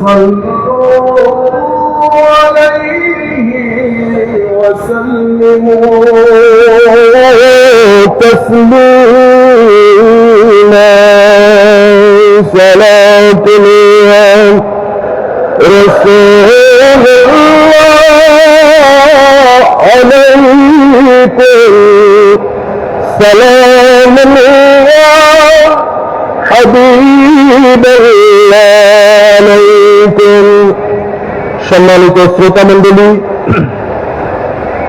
صلوا عليه وسلموا تسليما صلاة رسول الله عليكم سلام الله حبيب الله عليكم সম্মানিত শ্রোতা মণ্ডলী,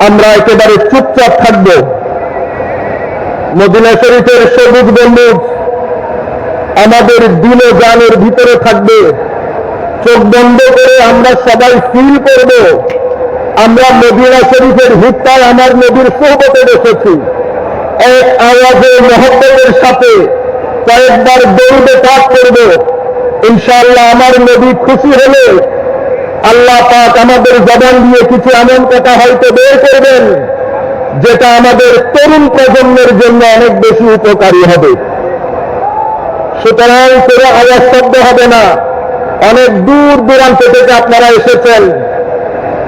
আমরা একেবারে চুপচাপ থাকব। মদিনা শরীফের সবুজ গম্বুজ আমাদের দিল ও জানের ভিতরে থাকবে। চোখ বন্ধ করে আমরা সবাই ফিল করব আমরা মদিনা শরীফের ভিত্তায় আমার নবীর সোহবতে বসেছি। এক আওয়াজে মহব্বতের সাথে কয়েকবার দৌড়ে পাঠ করব। ইনশাআল্লাহ আমার নবী খুশি হলে আল্লাহ পাক আমাদের জবান দিয়ে কিছু এমন কথা হয়তো বের করবেন যেটা আমাদের তরুণ প্রজন্মের জন্য অনেক বেশি উপকারী হবে। সুতরাং কোনো আওয়াজ শব্দ হবে না। অনেক দূর দূরান্ত থেকে আপনারা এসেছেন।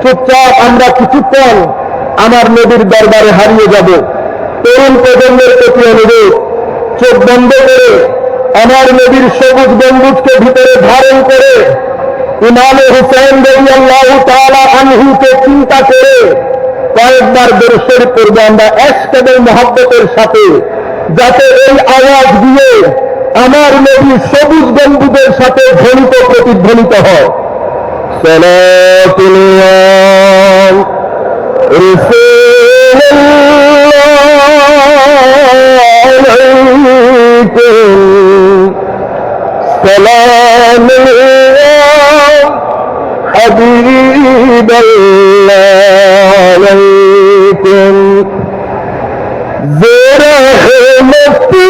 চুপচাপ আমরা কিছুক্ষণ আমার নবীর দরবারে হারিয়ে যাব। তরুণ প্রজন্মের প্রতি অনুরোধ, চোখ বন্ধ করে আমার নবীর সবুজ গম্বুজকে ভিতরে ধারণ করে ইমাম হুসেন রাদিয়াল্লাহু তাআলা আনহুকে চিন্তা করে কয়েকবার দরুদ শরীফ পড়ব আমরা ইশক এবং মহব্বতের সাথে, যাতে এই আওয়াজ দিয়ে আমার নবী সবুজ গম্বুজের সাথে ধ্বনিত প্রতিধ্বনিত হয়। সালাতুল্লাহ রাসূলুল্লাহ সালামুল্লাহ হাবিবাল্লাহ আলাইকুম বিরহমতি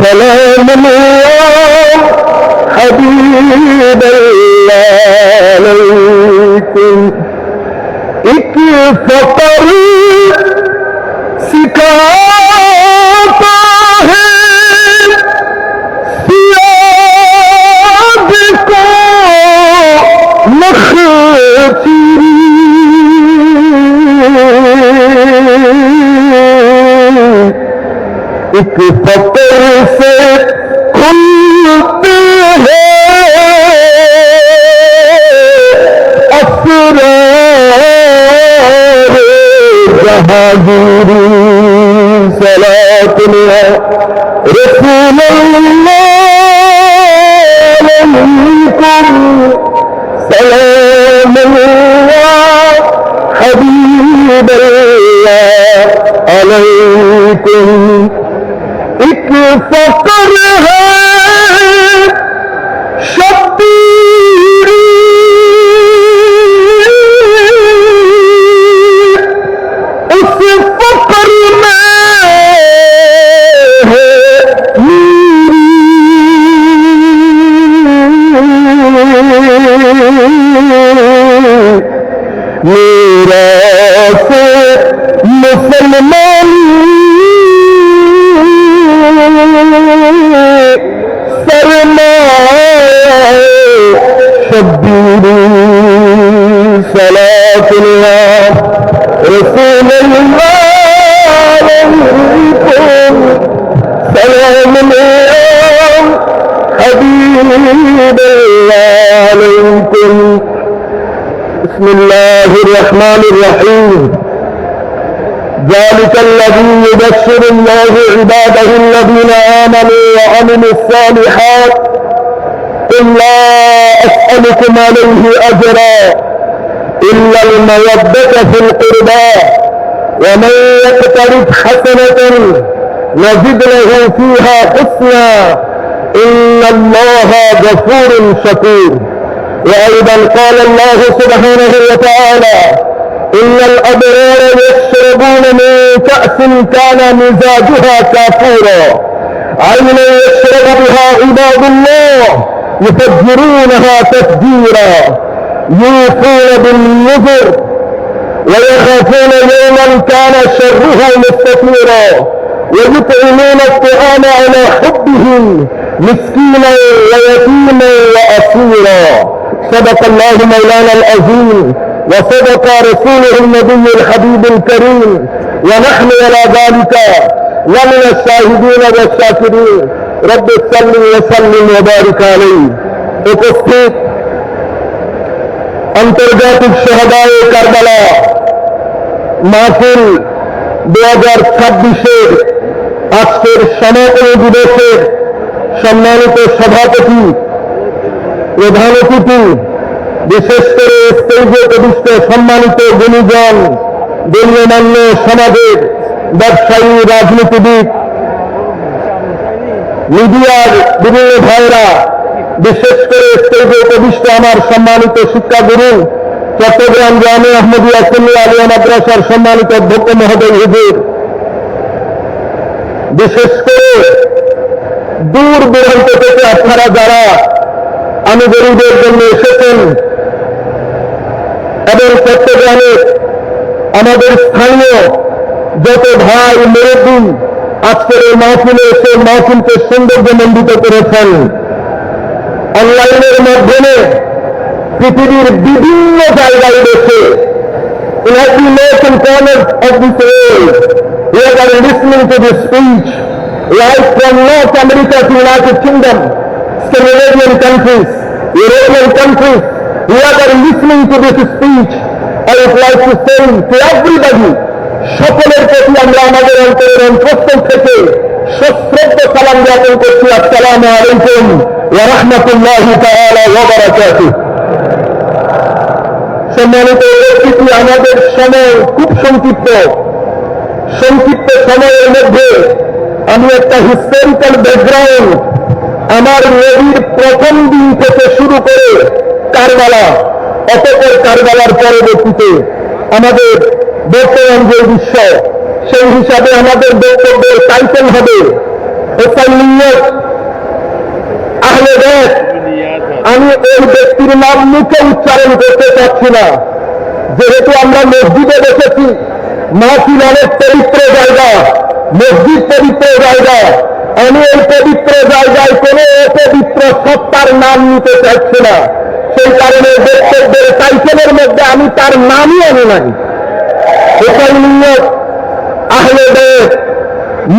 سلام الله حبيب الله عليكم एक फकर सिखाता है सियाद को मखचिरी एक फकर से खुलते हैं असरार जहांगीरी सलातुल्लाह रसूलुल्लाह अलैकुम सलामुल्लाह हबीबल्लाह अलैकुम एक फकर है शब्बीर उस फकर में है मेरा से मुसलमान शब्बीर सलातुल्लाह रसूलुल्लाह अलैकुम सलामुल्लाह हबीबल्लाह अलैकुम बिस्मिल्लाहिर रहमानिर रहीम ذلك الذي يبشر الله عباده الذين آمنوا وعملوا الصالحات قل لا أسألكم عليه أجرا إلا المودة في القربى ومن يقترف حسنة نزد له فيها حسنا إن الله غفور شكور. وأيضا قال الله سبحانه وتعالى إن الأبرار يشربون من كأس كان مزاجها كافورا عينا يشرب بها عباد الله يفجرونها تفجيرا يوفون بالنذر ويخافون يوما كان شره مستطيرا ويطعمون الطعام على حبه مسكينا ويتيما وأسيرا. صدق الله مولانا العظيم وصدق رسوله النبي الحبيب الكريم ونحن على ذلك ومن الشاهدين والشاكرين. رب صل وسلم وبارك عليه. উপস্থিত আন্তর্জাতিক শাহাদায়ে কারবালা মাহফিল 2026-এর আজকের সমাপনী দিবসের সম্মানিত সভাপতি, প্রধান অতিথি, বিশেষ করে স্টেজে প্রতিষ্ঠিত সম্মানিত গুণীজন, গণ্যমান্য সমাজের ব্যবসায়ী, রাজনীতিবিদ, মিডিয়ার বিভিন্ন ভাইরা, বিশেষ করে স্টেজে প্রতিষ্ঠিত আমার সম্মানিত শিক্ষাগুরু, চট্টগ্রাম জামিয়া আহমদিয়া সুন্নি আলিয়া মাদ্রাসার সম্মানিত অধ্যক্ষ মহোদয় হুজুর, বিশেষ করে দূর দূরান্ত থেকে আপনারা যারা আমি গরিবের জন্য এসেছেন এবং চট্টগ্রামের আমাদের স্থানীয় যত ভাই মুরব্বী আজকের এই মাহফিলে এসে মাহফিলকে সৌন্দর্যমণ্ডিত করেছেন, অনলাইনের মাধ্যমে পৃথিবীর বিভিন্ন জায়গায় বসে in every nation corner of this world we are listening to this speech right from North America to United Kingdom, Scandinavian countries, European countries. We are listening to this speech. I would like to say to everybody, সকলের প্রতি আমরা আমাদের অন্তরের অন্তঃস্থল থেকে সশ্রদ্ধ সালাম জ্ঞাপন করছি। আসসালামু আলাইকুম ওয়া রাহমাতুল্লাহি তাআলা ওয়া বারাকাতুহু। সম্মানিত উপস্থিতি, আমাদের সময় খুব সংক্ষিপ্ত সময়ের মধ্যে আমি একটা হিস্টোরিক্যাল ব্যাকগ্রাউন্ড, আমার নবীর প্রথম দিন থেকে শুরু করে কারবালা, অতঃপর কারবালার পরবর্তীতে আমাদের বর্তমান যে বিশ্ব, সেই হিসাবে আমাদের বক্তব্যের টাইটেল হবে হুসাইনিয়ত আহলে বাইত। আমি ওই ব্যক্তির নাম মুখে উচ্চারণ করতে চাচ্ছি না, যেহেতু আমরা মসজিদে বসেছি, মাহফিল অনেক পবিত্র জায়গা, মসজিদ পবিত্র জায়গা। আমি এই পবিত্র জায়গায় কোনো অপবিত্র সত্তার নাম নিতে চাইছি না, সেই কারণে বক্তব্যের টাইটেলের মধ্যে আমি তার নামই আনি নাই। হুসাইনিয়ত আহলে বাইত,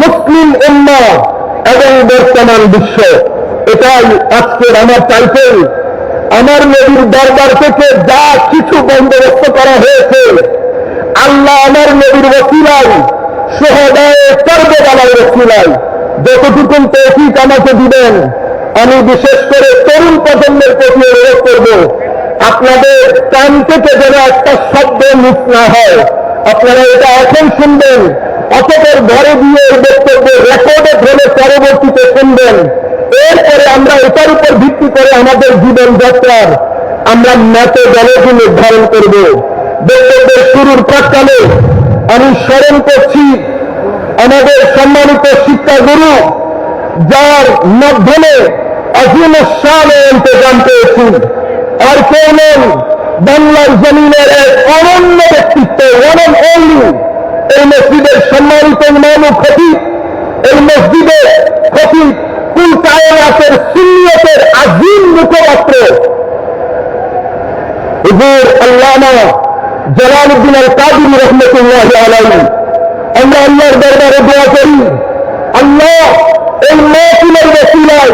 মুসলিম উম্মাহ এবং বর্তমান বিশ্ব, এটাই আজকের আমার টাইটেল। আমার নবীর দরবার থেকে যা কিছু বন্দোবস্ত করা হয়েছে, আল্লাহ আমার নবীর ওসিলায়, শুহাদায়ে কারবালার ওসিলায় যতটুকু তৌফিক আমাকে দিবেন, আমি বিশেষ করে তরুণ প্রজন্মের প্রতি অনুরোধ করব, আপনাদের কান থেকে যেন একটা শব্দ মিস না হয়। আপনারা এটা এখন শুনবেন, অতঃপর ঘরে দিয়ে এই বক্তব্য রেকর্ডে ধরে পরবর্তীতে শুনবেন। এরপরে আমরা এটার উপর ভিত্তি করে আমাদের জীবনযাত্রার আমরা মেথোডলজি নির্ধারণ করব। বক্তব্যের শুরুর প্রাক্কালে আমি স্মরণ করছি আমাদের সম্মানিত শিক্ষাগুরু, যার মাধ্যমে আজিম শানে ইন্তজাম পেয়েছি, আর কেউ নেন, বাংলার জমিনের এক অনন্য ব্যক্তিত্ব, ওয়ান অ্যান্ড অনলি, এই মসজিদের সম্মানিত ইমাম খতিব, এই মসজিদে খতিব কুল কায়নাতের সুন্নিয়তের আজিম মুখপাত্র হুজুর আল্লামা জালালউদ্দিন আল কাদেরী রাহমাতুল্লাহি আলাইহি। আমরা আল্লাহর দরবারে দোয়া করি, আল্লাহ এই মাহফিলের ওসিলায়,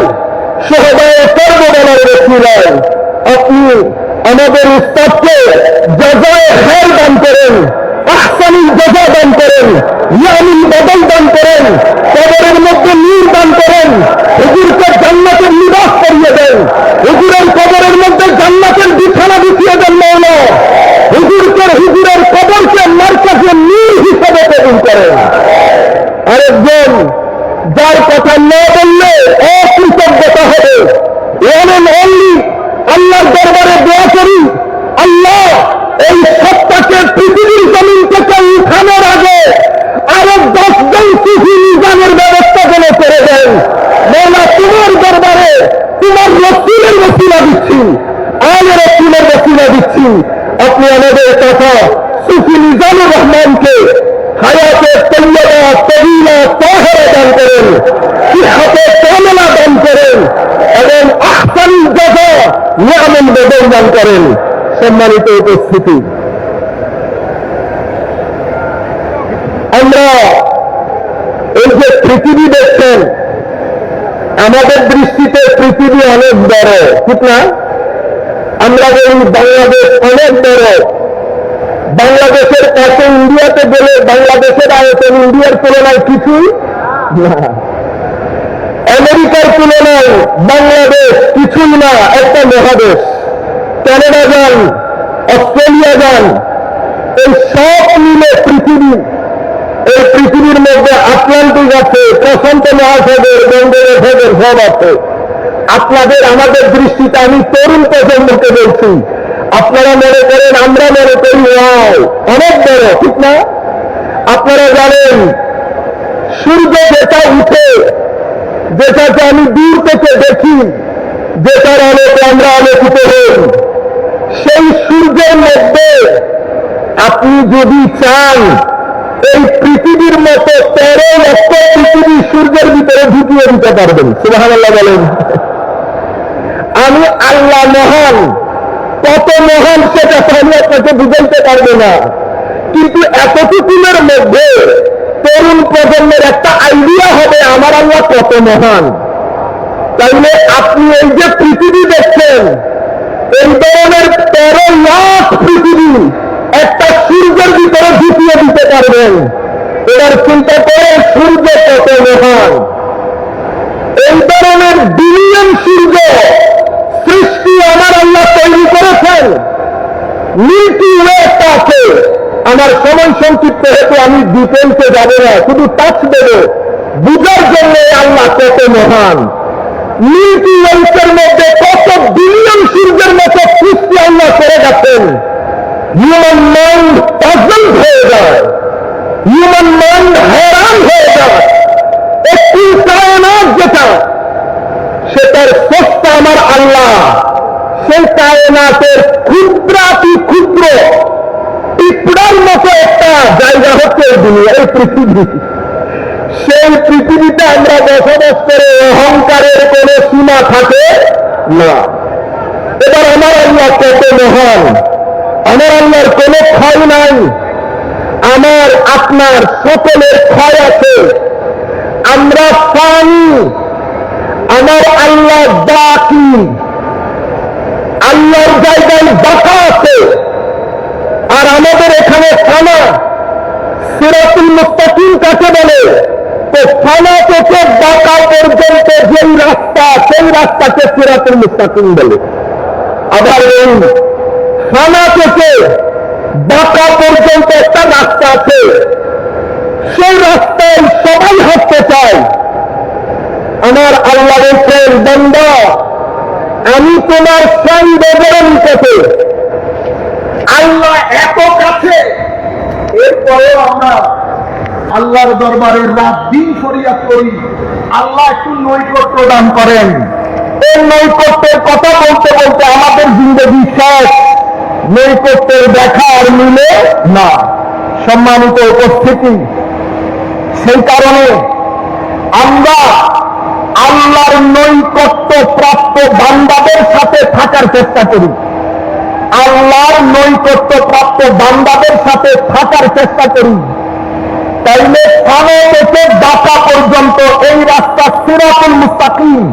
শুহাদায়ে কারবালার ওসিলায় আপনি আমাদের উস্তাদকে জাযায়ে খায়র দান করেন, আহসানুল জাযা দান করেন, ইয়ামিন বদল দান করেন, কবরের মধ্যে নূর দান করেন, হুজুরকে জান্নাতের নিবাস করিয়ে দেন, হুজুরের কবরের মধ্যে জান্নাতের বিছানা বিছিয়ে দেন মাওলা, হুজুরের কবরকে মারকাজে নূর হিসেবে কবুল করেন। আরেকজন যার কথা না বললে অকৃতজ্ঞতা হবে, ওয়ান এন্ড অনলি আল্লাহর দরবারে দোয়া করি, আল্লাহ এই সত্তাকে পৃথিবীর জমিন থেকে উঠানোর আগে আরো 10 জন সুফি নিজামের ব্যবস্থা করে দেন। মৌলা তোমার দরবারে তোমার রসুলের ওসিলা দিচ্ছি, আলে রসুলের ওসিলা দিচ্ছি, আপনি আমাদের কথা সুফি নিজামুর রহমানকে হায়াতে তৈয়বা তবিলা তাহেরা দান করেন, সিহহাতে কামেলা দান করেন এবং আহসানুল জাযা নিয়ামুল বদল দান করেন। সম্মানিত উপস্থিতি, আমরা এই যে পৃথিবী দেখছেন, আমাদের দৃষ্টিতে পৃথিবী অনেক বড়, ঠিক না? আমরা বলি বাংলাদেশ অনেক বড়, বাংলাদেশের কাছে ইন্ডিয়াতে গেলে বাংলাদেশের আয়তন ইন্ডিয়ার তুলনায় কিছুই না, আমেরিকার তুলনায় বাংলাদেশ কিছুই না, একটা মহাদেশ। কানাডা যান, অস্ট্রেলিয়া যান, এই সব মিলে পৃথিবী, এই পৃথিবীর মধ্যে আটলান্টিক আছে, প্রশান্ত মহাসাগর, বঙ্গোপসাগর সব আছে। আপনাদের আমাদের দৃষ্টিতে, আমি তরুণ প্রজন্মকে বলছি, আপনারা মনে করেন, আমরা মনে করি অনেক বড়, ঠিক না? আপনারা জানেন সূর্য যেটা উঠে, যেটাকে আমি দূর থেকে দেখি, যেটার আলোকে আমরা আলোকিত হই, সেই সূর্যের মধ্যে আপনি যদি চান এই পৃথিবীর মতো 13 লক্ষ পৃথিবী সূর্যের ভিতরে ঢুকিয়ে দিতে পারবেন। সুবহানাল্লাহ বলেন। আমি আল্লাহ মহান, কত মহান সেটা আমি আপনাকে বুঝাইতে পারবো না, কিন্তু এতটুকুনের মধ্যে তরুণ প্রজন্মের একটা আইডিয়া হবে আমার আল্লাহ কত মহান। তাইলে আপনি এই যে পৃথিবী দেখছেন, এই ধরনের 13 লাখ পৃথিবী একটা সূর্যের ভিতরে ঢুকিয়ে দিতে পারবেন। এবার চিন্তা করে সূর্য কত মহান। এই ধরনের বিলিয়ন সূর্য সৃষ্টি আমার আল্লাহ তৈরি করেছেন। মিল্কি ওয়ে একটা আছে, আমার সময় সংক্ষিপ্ত হেতু আমি ডিটেলসে যাব না, শুধু টাচ দেব বুঝার জন্য আল্লাহ কত মহান। মিল্কি ওয়ের মধ্যে কত বিলিয়ন সূর্যের মতো সৃষ্টি আল্লাহ করে গেছেন। হিউম্যান মাইন্ড পাজল হয়ে যায়, হিউম্যান মাইন্ড হয়রান হয়ে যায়। একটি কায়নাত যেটা, সেটার স্রষ্টা আমার আল্লাহ, সেই কায়নাতের ক্ষুদ্রাতি ক্ষুদ্র পিঁপড়ার মতো একটা জায়গা হচ্ছে দুনিয়া, এই পৃথিবী। সেই পৃথিবীতে আমরা বসবাস করে অহংকারের কোন সীমা থাকে না। এবার আমার আল্লাহ কত মহান, আমার আল্লাহর কোন ক্ষয় নাই, আমার আপনার সকলের ক্ষয় আছে। আমরা পানি, আমার আল্লাহ বাকি, আল্লাহর জায়গায় বাঁকা আছে, আর আমাদের এখানে ফানা। সিরাতুল মুস্তাকিম কাকে বলে? তো ফানা থেকে বাঁকা পর্যন্ত যেই রাস্তা, সেই রাস্তাকে সিরাতুল মুস্তাকিম বলে। আবার এই ফানা থেকে বাঁকা পর্যন্ত একটা রাস্তা আছে, সেই রাস্তায় সবাই হাঁটতে চায়। আমার আল্লাহ বলছেন, বান্দা আমি তোমার সঙ্গে নিকটে। আল্লাহ এত কাছে, এরপরেও আমরা আল্লাহর দরবারে রাত দিন ফরিয়াদ করি, আল্লাহ একটু নৈকট্য দান করেন। এই নৈকট্যের কথা বলতে বলতে আমাদের জিন্দগি শেষ, নৈকট্যের দেখা আর মিলে না। সম্মানিত উপস্থিতি, সেই কারণে আমরা আল্লাহর নৈকট্য প্রাপ্ত বান্দাদের সাথে থাকার চেষ্টা করি, আল্লাহর নৈকট্য প্রাপ্ত বান্দাদের সাথে থাকার চেষ্টা করি। তাইলে ফানা থেকে বাঁকা পর্যন্ত এই রাস্তা সিরাতুল মুস্তাকিম।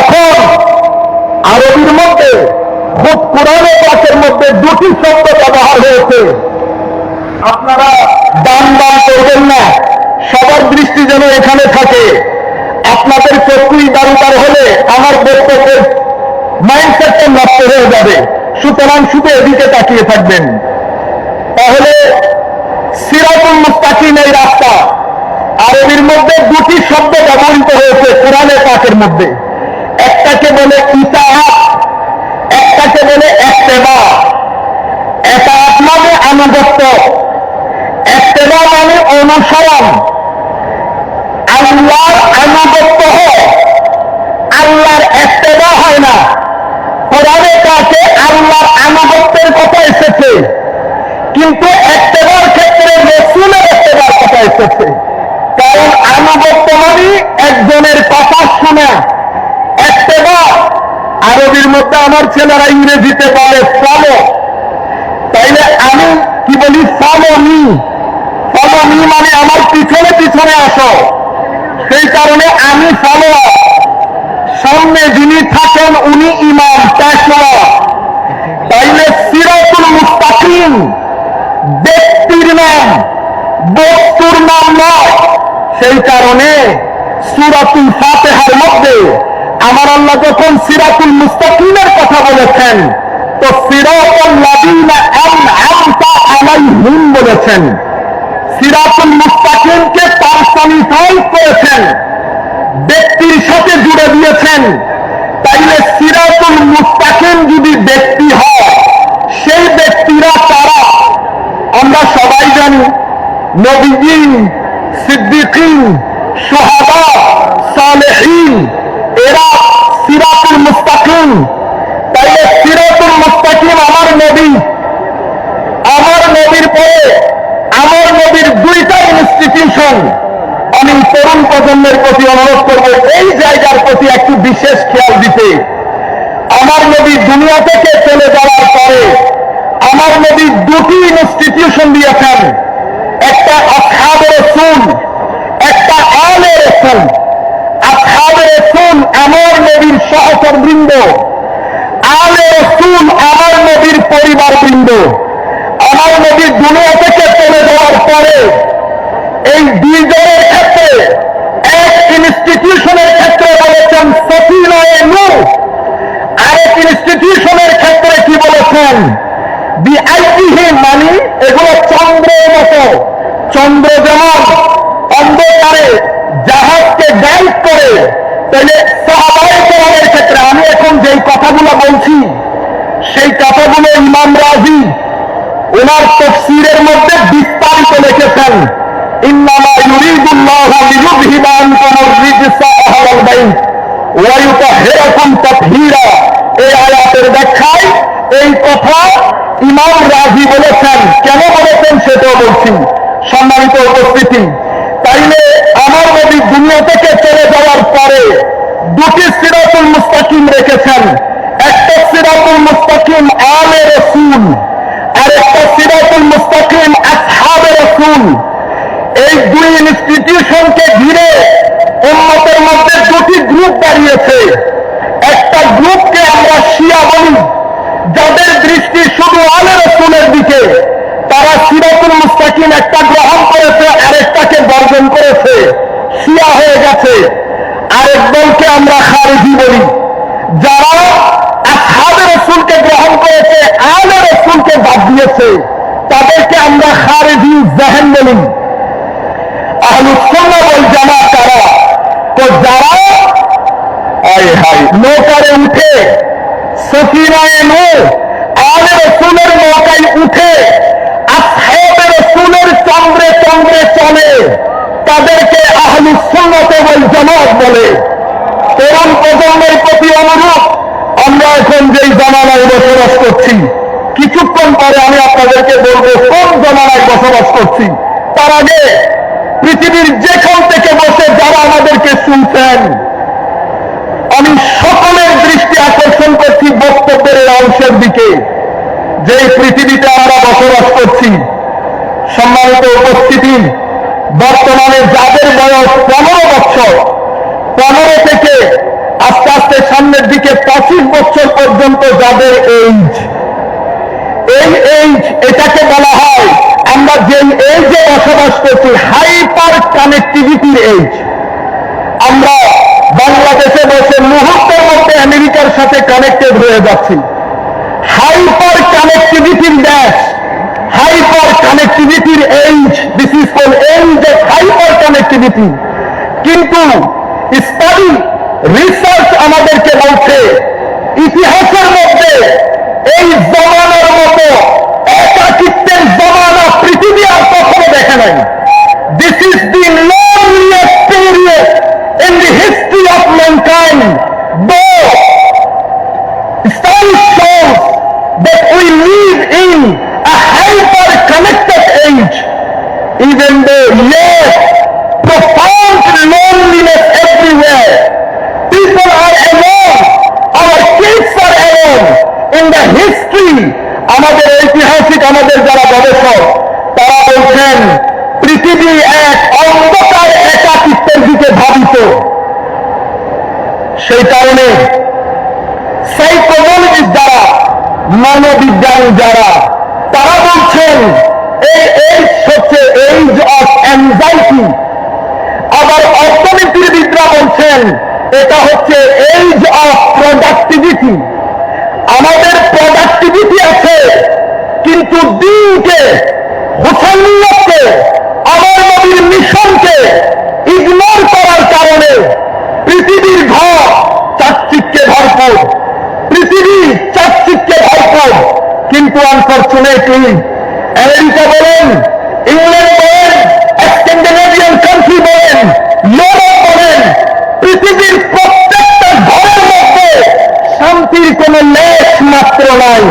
এখন আরবির মধ্যে খুব কোরআনে পাকের মধ্যে দুটি শব্দ ব্যবহার হয়েছে, আপনারা দান করবেন না, সবার দৃষ্টি যেন এখানে থাকে। আপনাদের চক্ষুই দারুদার হলে আমার বক্তব্যের মাইন্ডসেটটা নষ্ট হয়ে যাবে, সুতরাং শুধু এদিকে তাকিয়ে থাকবেন। তাহলে সিরাতুল মুস্তাকিম এই রাস্তা, আরবির মধ্যে দুটি শব্দ ব্যবহৃত হয়েছে কোরআনে পাকের মধ্যে। একটাকে বলে ইতাআত, একটাকে বলে ইত্তেবা। ইতাআত মানে আনুগত্য, ইত্তেবা মানে অনুসরণ। আল্লাহর আনুগত্য হয়, আল্লাহর ইত্তেবা হয় না। কোরআনে পাকে আল্লাহর আনুগত্যের কথা এসেছে, কিন্তু ইত্তেবার ক্ষেত্রে রাসূলের ইত্তেবার কথা এসেছে। কারণ আনুগত্য মানে একজনের কথা শোনা, ইত্তেবা আরবির মধ্যে আমার ছেলেরা ইংরেজিতে বলে ফলো। তাইলে আমি কি বলি? Follow me. ফলো মি মানে আমার পিছনে পিছনে আসো। সেই কারণে আমি ফলো, সামনে যিনি থাকেন উনি ইমাম পেশওয়া। তাইলে সিরাতুল মুস্তাকিম ব্যক্তির নাম, বস্তুর নাম নয়। সেই কারণে সূরাতুল ফাতিহার মধ্যে আমার আল্লাহ যখন সিরাতুল মুস্তাকিমের কথা বলেছেন, তো সিরাতাল লাযীনা আন'আমতা আলাইহিম বলেছেন। সিরাতুল মুস্তাকিমকে পার্সনিফাই করেছেন, ব্যক্তির সাথে জুড়ে দিয়েছেন। তাইলে সিরাতুল মুস্তাকিম যদি ব্যক্তি হয়, সেই ব্যক্তিরা তারা আমরা সবাই জানি, নবীয়িন, সিদ্দিকিন, শুহাদা, সালেহিন, এরা সিরাতুল মুস্তাকিম। তাইলে সিরাতুল মুস্তাকিম আমার নবী, আমার নবীর পরে আমার নবীর দুইটা ইনস্টিটিউশন। আমি তরুণ প্রজন্মের প্রতি অনুরোধ করব এই জায়গার প্রতি একটু বিশেষ খেয়াল দিতে। আমার নবী দুনিয়া থেকে চলে যাওয়ার পরে আমার নবী দুটি ইনস্টিটিউশন দিয়েছেন, একটা আসহাবে রাসূল, একটা আলে রাসূল। আসহাবে রাসূল আমার নবীর সহচরবৃন্দ, আলে রাসূল আমার নবীর পরিবারবৃন্দ। আমার নবী দুনিয়া থেকে চলে যাওয়ার পরে এই দুইজনের ক্ষেত্রে এক ইনস্টিটিউশনের ক্ষেত্রে বলেছেন সফিনায়ে নূহ, আরেক ইনস্টিটিউশনের ক্ষেত্রে কি বলেছেন? বিআইটিহি, মানে এগুলো চন্দ্রের মতো। চন্দ্র যেমন অন্ধকারে জাহাজকে গাইড করে, তাহলে সাহাবায়ে কেরামের ক্ষেত্রে আমি এখন যেই কথাগুলো বলছি সেই কথাগুলো ইমাম রাজি ওনার তাফসীরের মধ্যে বিস্তারিত লিখেছেন। ইন্নামা ইউরিদুল্লাহু লিইয়ুযহিবা আনকুমুর রিজসা আহলাল বাইত ওয়া ইউতাহহিরাকুম তাতহীরা। এই আয়াতের ব্যাখ্যায় এই কথা ইমাম রাজি বলেছেন। কেন বলেছেন সেটাও বলছি, সম্মানিত উপস্থিতি। তাইলে আমার নবী দুনিয়া থেকে চলে যাওয়ার পরে দুটি সিরাতুল মুস্তাকিম রেখেছেন। একটা সিরাতুল মুস্তাকিম আলে রাসূল, আর একটা সিরাতুল মুস্তাকিম আসহাবে রাসূল। এই দুই ইনস্টিটিউশনকে ঘিরে উম্মতের মধ্যে দুটি গ্রুপ দাঁড়িয়েছে। একটা গ্রুপকে আমরা শিয়া বলি, যাদের দৃষ্টি শুধু আলে রাসূলের দিকে। তারা সিরাতুল মুস্তাকিম একটা গ্রহণ করেছে, আরেকটাকে বর্জন করেছে, শিয়া হয়ে গেছে। আরেক দলকে আমরা খারিজি বলি, যারা আসহাবে রাসূলকে গ্রহণ করেছে, আলে রাসূলকে বাদ দিয়েছে, তাদেরকে আমরা খারিজি জাহেন বলি। আহলুস সুন্নাহ ওয়াল জামাত কারা? তো যারা নৌকারে উঠে সফিনায়ে নূহ আলে রাসূলের নৌকায় উঠে আসহাবে রাসূলের চন্দ্রে চন্দ্রে চলে, তাদেরকে আহলুস সুন্নাহ ওয়াল জামাত বলে। তরুণ প্রজন্মের প্রতি অনুরোধ, আমরা এখন যেই জামানায় বসবাস করছি, কিছুক্ষণ পরে আমি আপনাদেরকে বলবো কোন জামানায় বসবাস করছি। তার আগে পৃথিবীর যেখান থেকে বসে যারা আমাদেরকে শুনছেন, আমি সকলের দৃষ্টি আকর্ষণ করছি বক্তব্যের এই অংশের দিকে, যে পৃথিবীতে আমরা বসবাস করছি। সম্মানিত উপস্থিতি, বর্তমানে যাদের বয়স 15 বছর, 15 থেকে আস্তে আস্তে সামনের দিকে 25 বছর পর্যন্ত যাদের এইজ, এই এইজ, এটাকে বলা হয় আমরা যে এজে বসবাস করছি, হাইপার কানেক্টিভিটির এজ। আমরা বাংলাদেশে বসে মুহূর্তের মধ্যে আমেরিকার সাথে কানেক্টেড হয়ে যাচ্ছি। হাইপার কানেক্টিভিটির দেশ, হাইপার কানেক্টিভিটির age, this is called age of hyper connectivity. কিন্তু স্টাডি, রিসার্চ আমাদেরকে বলছে ইতিহাসের মধ্যে এই জমানার মতো একাকিত্বের জমানা পৃথিবী আর কখনো দেখে নাই। This is the loneliest period in the history of mankind. Though study shows that we live in a hyper connected age, even though yes, profound loneliness everywhere. People are alone, our kids are alone. In the history, আমাদের ঐতিহাসিক, আমাদের যারা গবেষক, তারা বলছেন পৃথিবী এক অন্ধকার একাকিত্বের দিকে ধাবিত। সেই কারণে সাইকোলজিস্ট যারা, মনোবিজ্ঞানী যারা, তারা বলছেন এই এজ হচ্ছে এজ অফ অ্যাংজাইটি। আবার অর্থনীতিবিদরা বলছেন এটা হচ্ছে এজ অফ প্রোডাক্টিভিটি। আমাদের প্রোডাক্টিভিটি আছে, কিন্তু দিনকে, হুসাইনিয়তকে, আমার নবীর মিশনকে ইগনোর করার কারণে পৃথিবীর ঘর চাকচিক্যে ভরপুর, পৃথিবী চাকচিক্যে ভরপুর, কিন্তু আনফরচুনেটলি আমেরিকা বলেন, ইংল্যান্ড বলেন, স্ক্যান্ডিনেভিয়ান কান্ট্রি বলেন, ইউরোপ বলেন, পৃথিবীর প্রত্যেকটা ঘরের মধ্যে শান্তির কোন লেশ মাত্র নাই।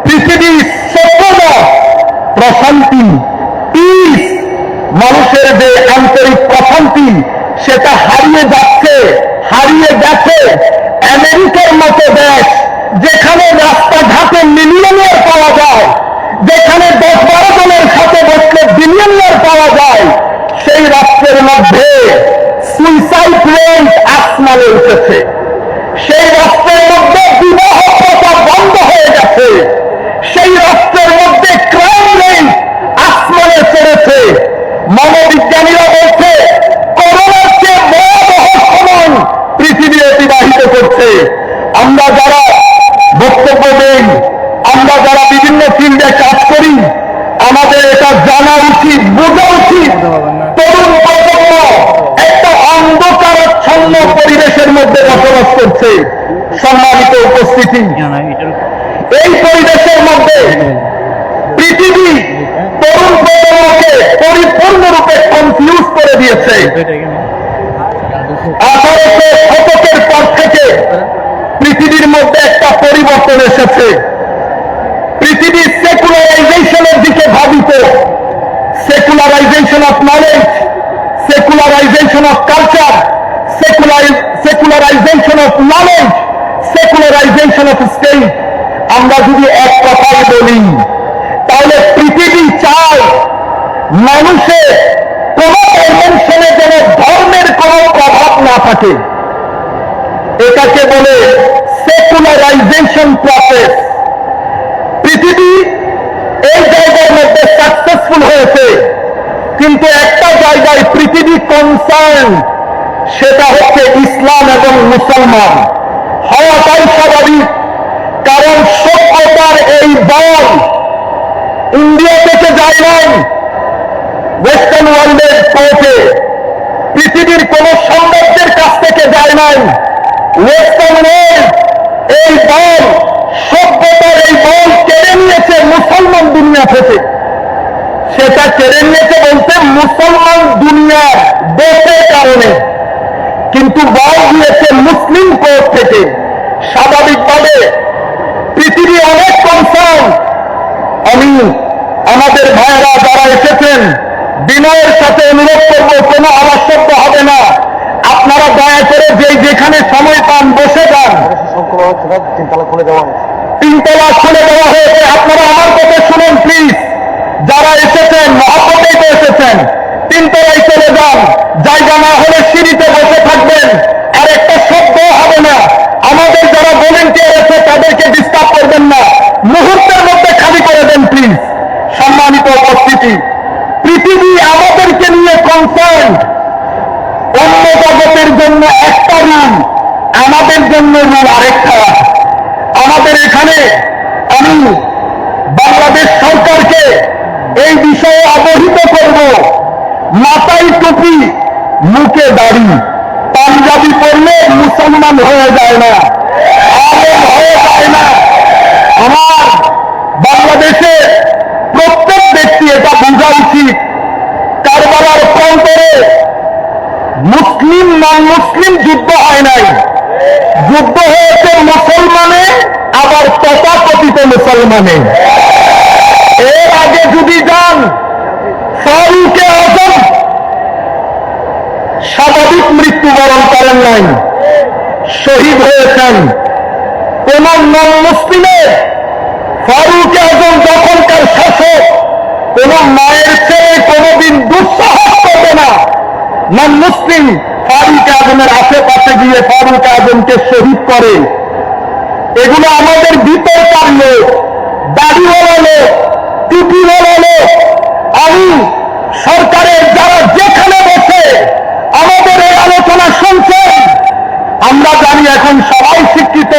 পৃথিবীর সকল প্রশান্তি, পিস, মানুষের যে আন্তরিক প্রশান্তি, সেটা হারিয়ে যাচ্ছে, হারিয়ে গেছে। আমেরিকার মতো দেশ, যেখানে রাস্তাঘাটে মিলিয়নিয়ার পাওয়া যায়, যেখানে 10-12 জনের সাথে বসলে বিলিয়নিয়ার পাওয়া যায়, সেই রাষ্ট্রের মধ্যে সুইসাইড রেট আসমানে উঠেছে। সেই রাষ্ট্রের মধ্যে বিবাহ প্রথা বন্ধ হয়ে গেছে। সেই রাষ্ট্রের মধ্যে ক্রাইম রেট আসমানে চড়েছে। মনোবিজ্ঞানীরা বলছে করোনার চেয়ে ভয়াবহ সময় পৃথিবী অতিবাহিত করছে। আমরা যারা বক্তব্য দেই, আমরা যারা বিভিন্ন ফিল্ডে কাজ করি, আমাদের এটা জানা উচিত, বোঝা উচিত, তরুণ প্রজন্ম একটা অন্ধকারাচ্ছন্ন পরিবেশের মধ্যে বসবাস করছে। সম্মানিত উপস্থিতি, এই পরিবেশের মধ্যে পৃথিবী তরুণ প্রজন্মকে পরিপূর্ণরূপে কনফিউজ করে দিয়েছে। 1800 শতকের পর থেকে পৃথিবীর মধ্যে একটা পরিবর্তন এসেছে। পৃথিবী সেকুলারাইজেশনের দিকে ধাবিত। Secularisation of knowledge, secularisation of culture, secularisation of knowledge, secularisation of state. আমরা যদি এক কথায় বলি, তাহলে পৃথিবী চায় মানুষের কোন ডাইমেনশনে যেন ধর্মের কোন প্রভাব না থাকে। এটাকে বলে সেকুলারাইজেশন প্রসেস। পৃথিবী এই জায়গার মধ্যে সাকসেসফুল হয়েছে, কিন্তু একটা জায়গায় পৃথিবী কনসার্ন, সেটা হচ্ছে ইসলাম এবং মুসলমান হওয়াটাই স্বাভাবিক। কারণ সভ্যতার এই বল ইন্ডিয়া থেকে যায় নাই, ওয়েস্টার্ন ওয়ার্ল্ডের কোর্টে পৃথিবীর কোন সাম্রাজ্যের কাছ থেকে যায় নাই। ওয়েস্টার্ন ওয়ার্ল্ড এই বল, সভ্যতার এই বল কেড়ে নিয়েছে মুসলমান দুনিয়া থেকে। সেটা কেড়ে নিয়েছে বলতে মুসলমান দুনিয়ার দেশের কারণে, কিন্তু বল দিয়েছে মুসলিম কোর্ট থেকে। স্বাভাবিকভাবে পৃথিবী অনেক কনসার্ন। আমি আমাদের ভাইয়েরা যারা এসেছেন, বিনয়ের সাথে অনুরোধ করবো, কোনো আবশ্যক হবে না, আপনারা দয়া করে যেখানে সময় পান বসে যান। তিনতলা খুলে দেওয়া হয়েছে। আপনারা আমার কথা শুনুন প্লিজ। যারা এসেছেন, মহাপতেই তো এসেছেন, তিনতলায় চলে যান। জায়গা না হলে সিঁড়িতে বসে থাকবেন, আর একটা শব্দ হবে না। আমাদের যারা ভলেন্টিয়ার আছে তাদেরকে ডিস্টার্ব করবেন না, মুহূর্তের মধ্যে খালি করে দেন প্লিজ। সম্মানিত উপস্থিতি, অন্য রূপ আরেকটা। আমাদের এখানে আমি বাংলাদেশ সরকারকে এই বিষয়ে অবহিত করব, মাথায় টুপি মুখে দাড়ি পাঞ্জাবি পরলে মুসলমান হয়ে যায় না, আলেম হয়ে যায় না। আমার বাংলাদেশে প্রত্যেক ব্যক্তি এটা বোঝা উচিত, কারবালার প্রান্তরে মুসলিম নন মুসলিম যুদ্ধ হয় নাই, যুদ্ধ হয়েছে মুসলমানে আবার তথাকথিত মুসলমানে। এর আগে যদি যান, ফারুকে আজম স্বাভাবিক মৃত্যুবরণ করেন নাই, শহীদ হয়েছেন। কোন নন মুসলিমের ফারুকে আজম যখনকার শাসক, কোন মায়ের ছেলে কোনদিন দুঃসাহস করবে না নন মুসলিম ফারুক আজমের আশেপাশে গিয়ে ফারুক আজমকে শহীদ করে। এগুলো আমাদের ভিতরকার লোক, দাড়িওয়ালা লোক, টুপিওয়ালা লোক। আমি সরকারের যারা যেখানে বসে আমাদের এই আলোচনা শুনছেন, আমরা জানি এখন সবাই শিক্ষিত,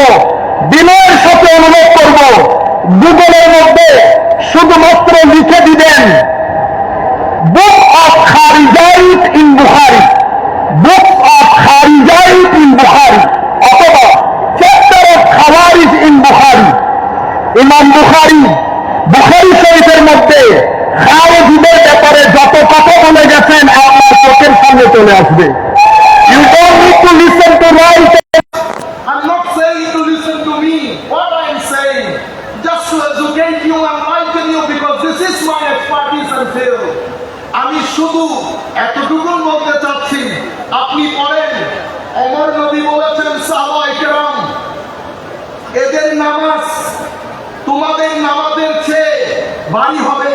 বিনয়ের সাথে অনুরোধ করব, গুগলের মধ্যে শুধুমাত্র লিখে দিবেন book of Kharijites in Bukhari, book of Kharijites in Bukhari, অথবা চ্যাপ্টার অফ খাওয়ারিজ ইন বুখারী। ইমাম বুখারী বুখারী শরীফের মধ্যে খাওয়ারিজদের ব্যাপারে যত কথা বলে গেছেন আপনার চোখের সামনে চলে আসবে। You don't need to listen to right. I'm not saying to listen to me. What I'm saying, just to educate you and enlighten you, because this is my expertise and field. আমি শুধু এতটুকু বলতে চাচ্ছি, আপনি পড়েন, ওমর নবী বলেছেন সাহাবায়ে কেরাম, এদের নামাজ তোমাদের নামাজের চেয়ে ভারী হবে।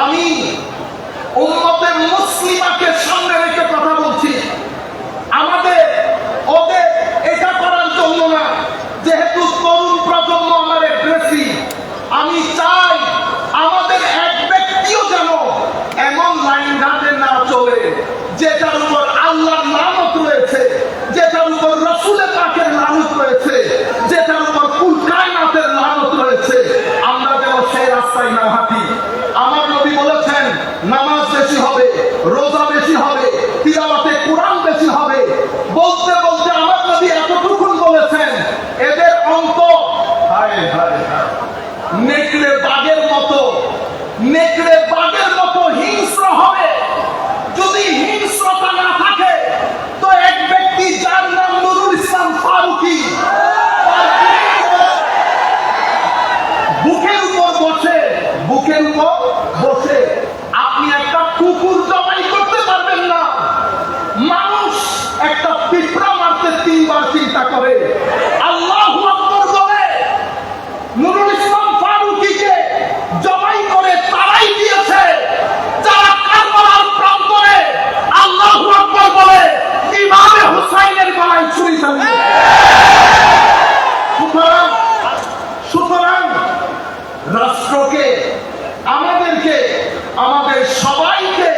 আমি উম্মতে মুসলিমাকে সামনে রেখে কথা বলছি। আমাদের ওদের এটা করার জন্য না, যেহেতু তরুণ প্রজন্ম আমাদের বেশি, আমি চাই আমাদের এক ব্যক্তিও যেন এমন লাইন ঘাটে না চলে যেটার উপর আল্লাহর লানত রয়েছে, যেটার উপর রাসূলের পাকের লানত রয়েছে, যেটার উপর কুল কায়নাতের লানত রয়েছে। আমরা যেন সেই রাস্তায় না হাঁটি। আমার নবী বলেছেন নামাজ বেশি হবে, রোজা বেশি হবে, তিলাওয়াতে কোরআন বেশি হবে। বলতে বলতে আমার নবী এতটুকুন বলেছেন, এদের অন্তর হায় হায় হায় নেকড়ে বাঘের মতো, নেকড়ে বাঘের মতো হিংস্র হবে। যদি হিংস্রতা না থাকে তো এক ব্যক্তি যার নাম নুরুল ইসলাম ফারুকী, বুকের উপর বসে, বুকের উপর বসে আপনি একটা কুকুর জবাই করতে পারবেন না। মানুষ একটা পিঁপড়া মারতে 3 বার চিন্তা করে। আল্লাহু আকবার বলে নুরুল ইসলাম ফারুকীকে জবাই করে তারাই দিয়েছে যারা কারবালার প্রান্তরে আল্লাহু আকবার বলে ইমামে হুসাইনের গলায় ছুরি চালিয়ে। সুতরাং রাষ্ট্রকে, আমাদেরকে, আমাদের সবাইকে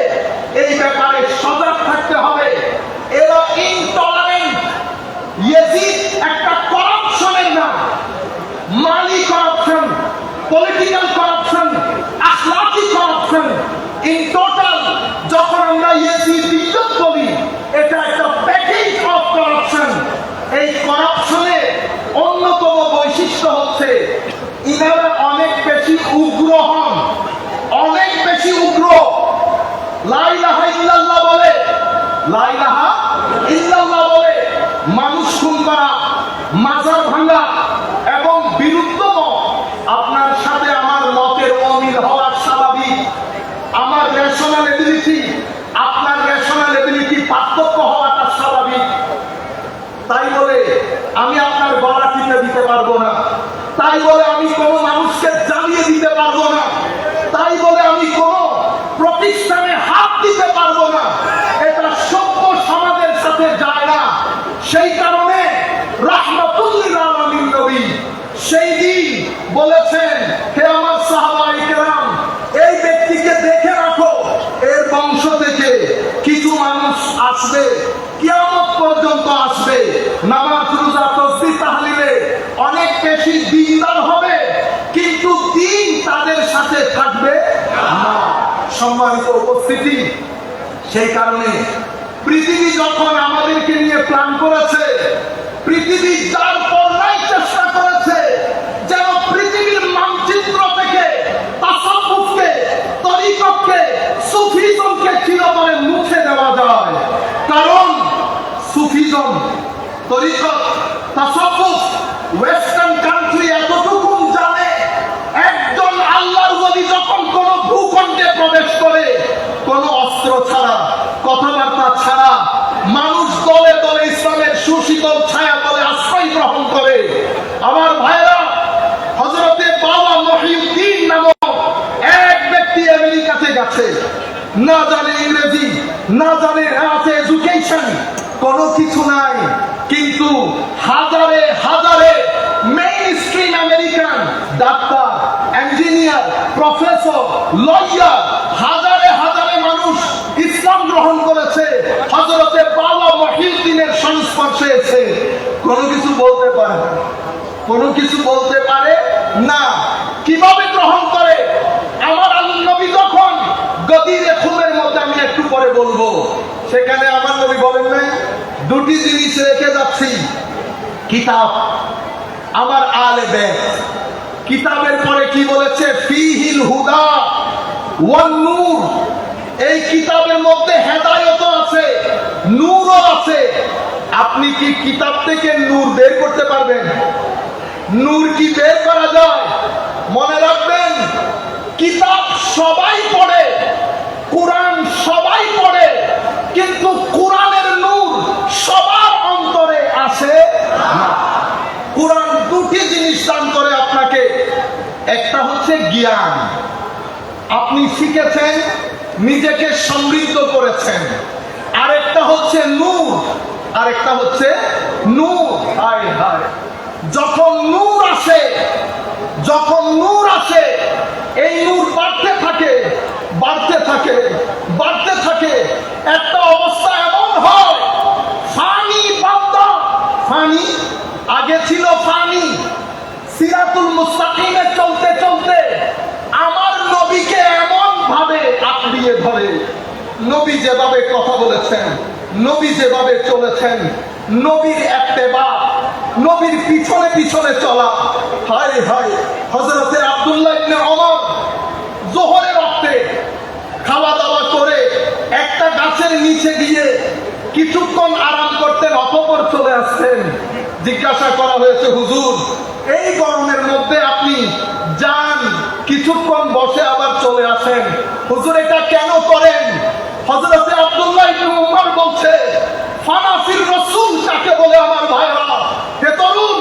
এই ব্যাপারে সজাগ থাকতে হবে। এরা ইনটলারেন্ট। ইয়াজিদ একটা করাপশনের নাম, মালি করাপশন, পলিটিক্যাল করাপশন, আখলাকি করাপশন। ইন টোটাল যখন আমরা ইয়াজিদ বিদ্যুৎ করি, এটা একটা প্যাকেজ অফ করাপশন। এই করাপশনের অন্যতম বৈশিষ্ট্য হচ্ছে ইনারা অনেক বেশি উগ্র হন, অনেক বেশি উগ্র। লা ইলাহা ইল্লাল্লাহ বলে, লা ইলাহা ইল্লাল্লাহ বলে মানুষ খুন করা, মাজার ভাঙা এবং বিরুদ্ধ মত। আপনার সাথে আমার মতের অমিল হওয়া স্বাভাবিক। আমার রেশনাল এবিলিটি, আপনার রেশনাল এবিলিটি পার্থক্য হওয়াটা স্বাভাবিক। তাই বলে আমি আপনার গলা টিপে দিতে পারবো না, তাই বলে আমি কোন মানুষকে জ্বালিয়ে দিতে পারবো না, তাই বলে আমি কোন প্রতিষ্ঠানে হাত দিতে পারবো না। এটা সভ্য সমাজের সাথে যায় না। সেই কারণে রাহমাতুল লিল আলামিন নবী সেই দিন বলেছেন, হে আমার সাহাবায়ে কেরাম, এই ব্যক্তিকে দেখে রাখো, এর বংশ থেকে কিছু মানুষ আসবে, কিয়ামত পর্যন্ত আসবে, নামাজ রোজা বেশি দিনদার হবে, কিন্তু দিন তাদের সাথে থাকবে না। সম্মানিত উপস্থিতি, সেই কারণে পৃথিবী যখন আমাদেরকে নিয়ে প্ল্যান করেছে, পৃথিবী যার পর্যায়ে চেষ্টা করেছে যেন পৃথিবীর মানচিত্র থেকে তাসাউফকে, তরিকতকে, সুফিজমকে চিরতরে মুছে দেওয়া যায়। কারণ সুফিজম, তরিকত, তাসাউফ ওয়েস্টার্ন কান্ট্রি এতটুকু জানে, একজন আল্লাহর ওলি যখন কোন ভূখণ্ডে প্রবেশ করে, কোন অস্ত্র ছাড়া, কথাবার্তা ছাড়া, মানুষ দলে দলে ইসলামের সুশীতল ছায়া তলে আশ্রয় গ্রহণ করে। আমার ভাইরা, হযরতে বাবা মহিউদ্দিন নামক এক ব্যক্তি আমেরিকাতে গেছে, না জানে ইংরেজি, না জানে আছে এডুকেশন, কোনো কিছু নাই, কিন্তু হাজারে হাজারে main stream American doctor, engineer, professor, lawyer, হাজারে হাজারে মানুষ ইসলাম গ্রহণ করেছে হযরতে বাবা মহিউদ্দিনের সংস্পর্শে এসে। কোনো কিছু বলতে পারে না, কোনো কিছু বলতে পারে না। কিভাবে গ্রহণ করে? আমার আল্লাহ নবী যখন গদিরে খুমের মধ্যে, আমি একটু পরে বলবো, সেখানে আমার নবী বলেন নাই দুটি জিনিস রেখে যাচ্ছি, কিতাব, আমার আলে বেত। কিতাবের পরে কি বলেছে? ফিহিল হুদা ওয়ান নূর। এই কিতাবের মধ্যে হেদায়েত আছে, নূরও আছে। আপনি কি কিতাব থেকে নূর বের করতে পারবেন? নূর কি বের করা যায়? মনে রাখবেন, কিতাব সবাই পড়ে, কোরআন সবাই পড়ে, কিন্তু কোরআনের নূর সবার অন্তরে আসে না। কোরআন দুটি জিনিস দান করে আপনাকে, একটা হচ্ছে জ্ঞান, আপনি শিখেছেন, নিজেকে সমৃদ্ধ করেছেন, আরেকটা হচ্ছে নূর, আরেকটা হচ্ছে নূর। হায় হায়, যখন নূর আসে, যখন নূর আসে, এই নূর বাড়তে থাকে, বাড়তে থাকে, বাড়তে থাকে। একটা অবস্থা এমন হয়, ফানি বান্দা, ফানি আগে ছিল ফানি, সিরাতুল মুস্তাকিমে চলতে চলতে আমার নবীকে এমন ভাবে আঁকড়িয়ে ধরে, নবী যেভাবে কথা বলেছেন, নবী যেভাবে চলেছেন, নবীর ইত্তেবা, নবীর পিছনে পিছনে চলা। হায় হায়, হযরতে আব্দুল্লাহ ইবনে ওমর যোহরের ওয়াক্তে খাওয়া দাওয়া করে একটা গাছের নিচে গিয়ে কিছুক্ষণ আরাম করতেন, অতঃপর চলে আসতেন। জিজ্ঞাসা করা হয়েছে, হুজুর এই গরমের মধ্যে আপনি যান, কিছুক্ষণ বসে আবার চলে আসেন, হুজুর এটা কেন করেন? হযরতে আব্দুল্লাহ ইবনে ওমর বলছে, ফানাসির রাসূল কাকে বলে? আমার ভাইরা, হে তরুণ,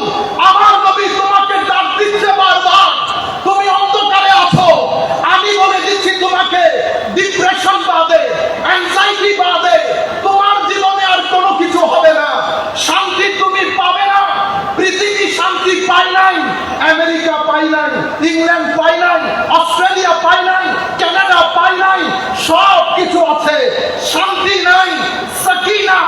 আমার নবী তোমাকে ডাক দিচ্ছে বারবার, তুমি অন্ধকারে আছো, আমি বলে দিচ্ছি তোমাকে, ডিপ্রেশন বাদে, অ্যাংজাইটি বাদে তোমার জীবনে আর কোনো কিছু হবে না, শান্তি তুমি পাবে না। পৃথিবী শান্তি পায় নাই, আমেরিকা পায় নাই, ইংল্যান্ড পায় নাই, অস্ট্রেলিয়া পায় নাই, কানাডা পায় নাই, সব কিছু আছে, শান্তি নাই। সাকিনা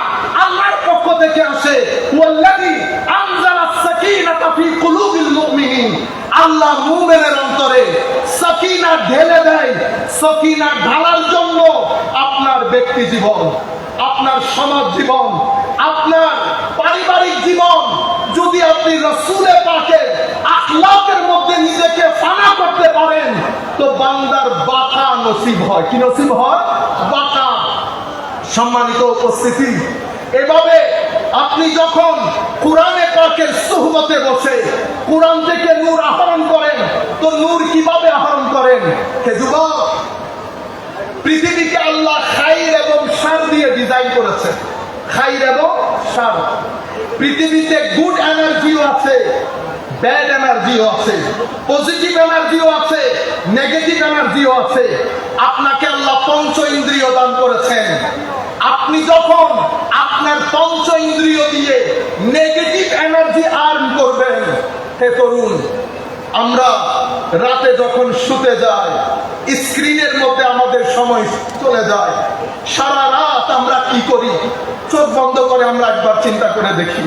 আল্লাহর পক্ষ থেকে আসে, ওয়াল্লাযী আনজালাস সাকিনাতা ফি কুলুবিল মুমিনিন। আল্লাহ মুমিনের অন্তরে সাকিনা ঢেলে দেয়। সাকিনা ঢালার জন্য আপনার ব্যক্তি জীবন, আপনার সমাজ জীবন, আপনার পারিবারিক জীবন যদি আপনি রাসূলে পাকের আখলাকের মধ্যে নিজেকে ফানা করতে পারেন, তো বান্দার বাঁকা নসিব হয়। কি নসিব হয়? বাঁকা। সম্মানিত উপস্থিতি, এভাবে আপনি যখন কোরআনে পাকের সুহবতে বসে কোরআন থেকে নূর আহরণ করেন, তো নূর কিভাবে আহরণ করেন? হে যুবক, পৃথিবীকে আল্লাহ খাইর এবং শার দিয়ে ডিজাইন করেছে, খাইর এবং শার। পৃথিবীতে গুড এনার্জিও আছে, ব্যাড এনার্জিও আছে, পজিটিভ এনার্জিও আছে, নেগেটিভ এনার্জিও আছে। আপনাকে আল্লাহ পঞ্চ ইন্দ্রিয় দান করেছেন। আপনি যখন আপনার পঞ্চ ইন্দ্রিয় দিয়ে নেগেটিভ এনার্জি আর্ন করবেন, হে তরুণ, আমরা রাতে যখন শুতে যাই, স্ক্রিনের মধ্যে আমাদের সময় চলে যায়, সারা রাত আমরা কি করি? চোখ বন্ধ করে আমরা একবার চিন্তা করে দেখি,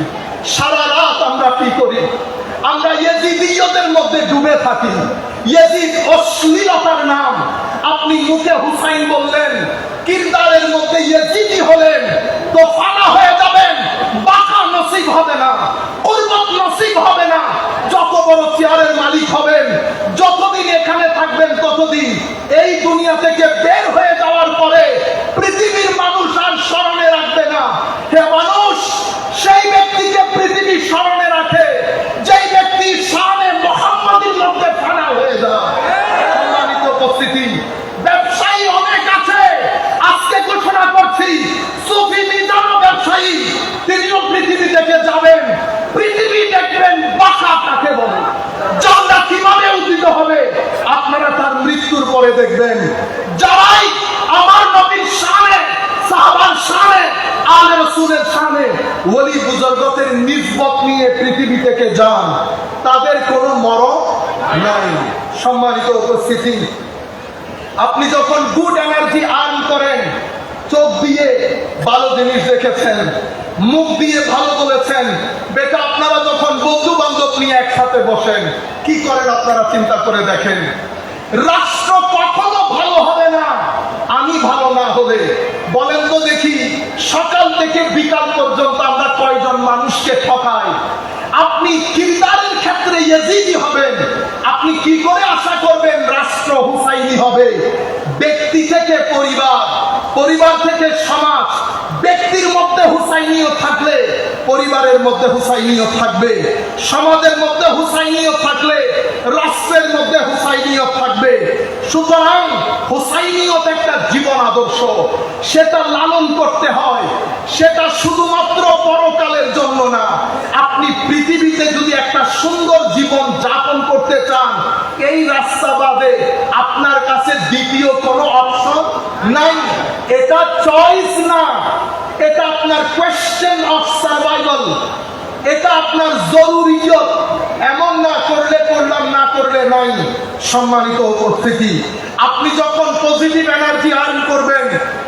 সারা রাত আমরা কি করি? আমরা ইয়েজিদিয়তের মধ্যে ডুবে থাকি। ইয়েজিদ অশ্লীলতার নাম। আপনি মুখে হুসাইন বললেন, কিরদারের মধ্যে ইয়েজিদি হলেন, তো ফানা হয়ে যাবেন, বাঁকা নসিব হবে না, কুরবত নসিব হবে না। যত বড় চেয়ারের মালিক হবেন, যতদিন এখানে থাকবেন ততদিন এই দুনিয়া থেকে বের হয়ে যাওয়ার পরে পৃথিবীর মানুষ আর স্মরণে রাখবে না। হে মানুষ, সেই ব্যক্তিকে পৃথিবী স্মরণে রাখে যেই ব্যক্তি শানে মুহাম্মাদীর মধ্যে ফানা হয়ে যায়। সম্মানিত উপস্থিতি, ব্যবসায়ী অনেক আছে, আজকে ঘোষণা করছি সুফি মিজানও ব্যবসায়ী, তিনিও পৃথিবী থেকে যাবেন। পৃথিবী দেখবেন বাঁকা কাকে বলে, জানলা কিভাবে উদিত হবে আপনারা তার মৃত্যুর পরে দেখবেন। যারাই আমার নবীর শানে, সাহাবার শানে, আলে রাসূলের শানে, ওলি বুজুর্গদের নিসবত নিয়ে পৃথিবী থেকে যান, তাদের কোনো মরণ নাই। সম্মানিত উপস্থিতি, আপনি যখন গুড এনার্জি আর্ন করেন, চোখ দিয়ে ভালো জিনিস দেখেছেন, মুখ দিয়ে ভালো বলেছেন, বেটা আপনারা যখন বন্ধু বান্ধব নিয়ে একসাথে বসেন কি করেন আপনারা চিন্তা করে দেখেন। রাষ্ট্র কখনো ভালো হবে না আমি ভালো না হলে। বলেন তো দেখি, সকাল থেকে বিকাল পর্যন্ত আমরা কয়জন মানুষকে ঠকাই? আপনি কিরদারের ক্ষেত্রে ইয়েজিদি হবেন, আপনি কি করে আশা করবেন রাষ্ট্র হুসাইনি হবে? ব্যক্তি থেকে পরিবার, পরিবার থেকে সমাজ, ব্যক্তির মধ্যে হুসাইনিয়ত থাকলে পরিবারের মধ্যে হুসাইনিয়ত থাকবে, সমাজের মধ্যে হুসাইনিয়ত থাকলে রাষ্ট্রের মধ্যে হুসাইনিয়ত থাকবে। সুতরাং হুসাইনিয়ত একটা জীবন আদর্শ, সেটা লালন করতে হয়, সেটা শুধুমাত্র পরকালের জন্য না। আপনি পৃথিবীতে যদি একটা সুন্দর জীবন যাপন করতে চান, এই রাস্তা বাদে আপনার কাছে দ্বিতীয় কোনো অপশন নাই। এটা চয়েস না, এটা আপনার কোয়েশ্চেন অফ সার্ভাইভাল, এটা আপনার জরুরিয়ত। এমন না করলে করলাম, না করলে নাই। সম্মানিত উপস্থিতি, আপনি যখন পজিটিভ এনার্জি আর্ন করবেন,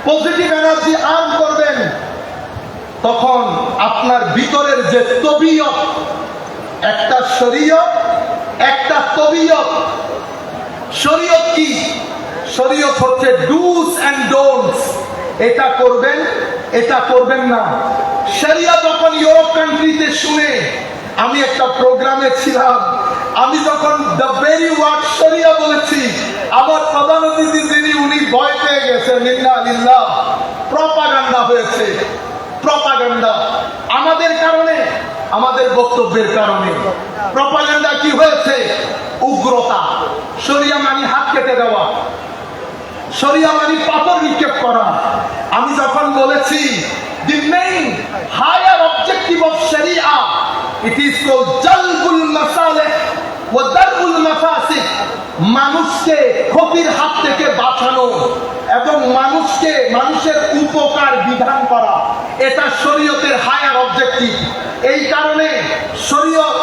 পজিটিভ এনার্জি আর্ন করবেন, তখন আপনার ভিতরের যে তবিয়ত, একটা শরীয়ত, একটা তবিয়ত। শরীয়ত কি? শরীয়ত হচ্ছে ডুস এন্ড ডোন্টস, এটা করবেন, এটা করবেন না। শরিয়া যখন ইউরোপ কান্ট্রিতে শুনে, আমি একটা প্রোগ্রামে ছিলাম, আমি যখন দ্য ভেরি ওয়ার্ড শরিয়া বলেছি, আমার প্রধান অতিথি যিনি, উনি ভয় পেয়ে গেছেন। লিল্লাহ লিল্লাহ, প্রপাগান্ডা হয়েছে, প্রপাগান্ডা আমাদের কারণে, আমাদের বক্তব্যের কারণে। প্রপাগান্ডা কি হয়েছে? উগ্রতা। শরিয়া মানে হাত কেটে দেওয়া, শরিয়া মানে পাথর নিক্ষেপ করা। আমি যখন বলেছি the main higher objective of Sharia, it is called jalbul masalih wa darul mafasid, মানুষকে ক্ষতির হাত থেকে বাঁচানো এবং মানুষকে, মানুষের উপকার বিধান করা, এটা শরীয়তের হায়ার অবজেক্টিভ। এই কারণে শরীয়ত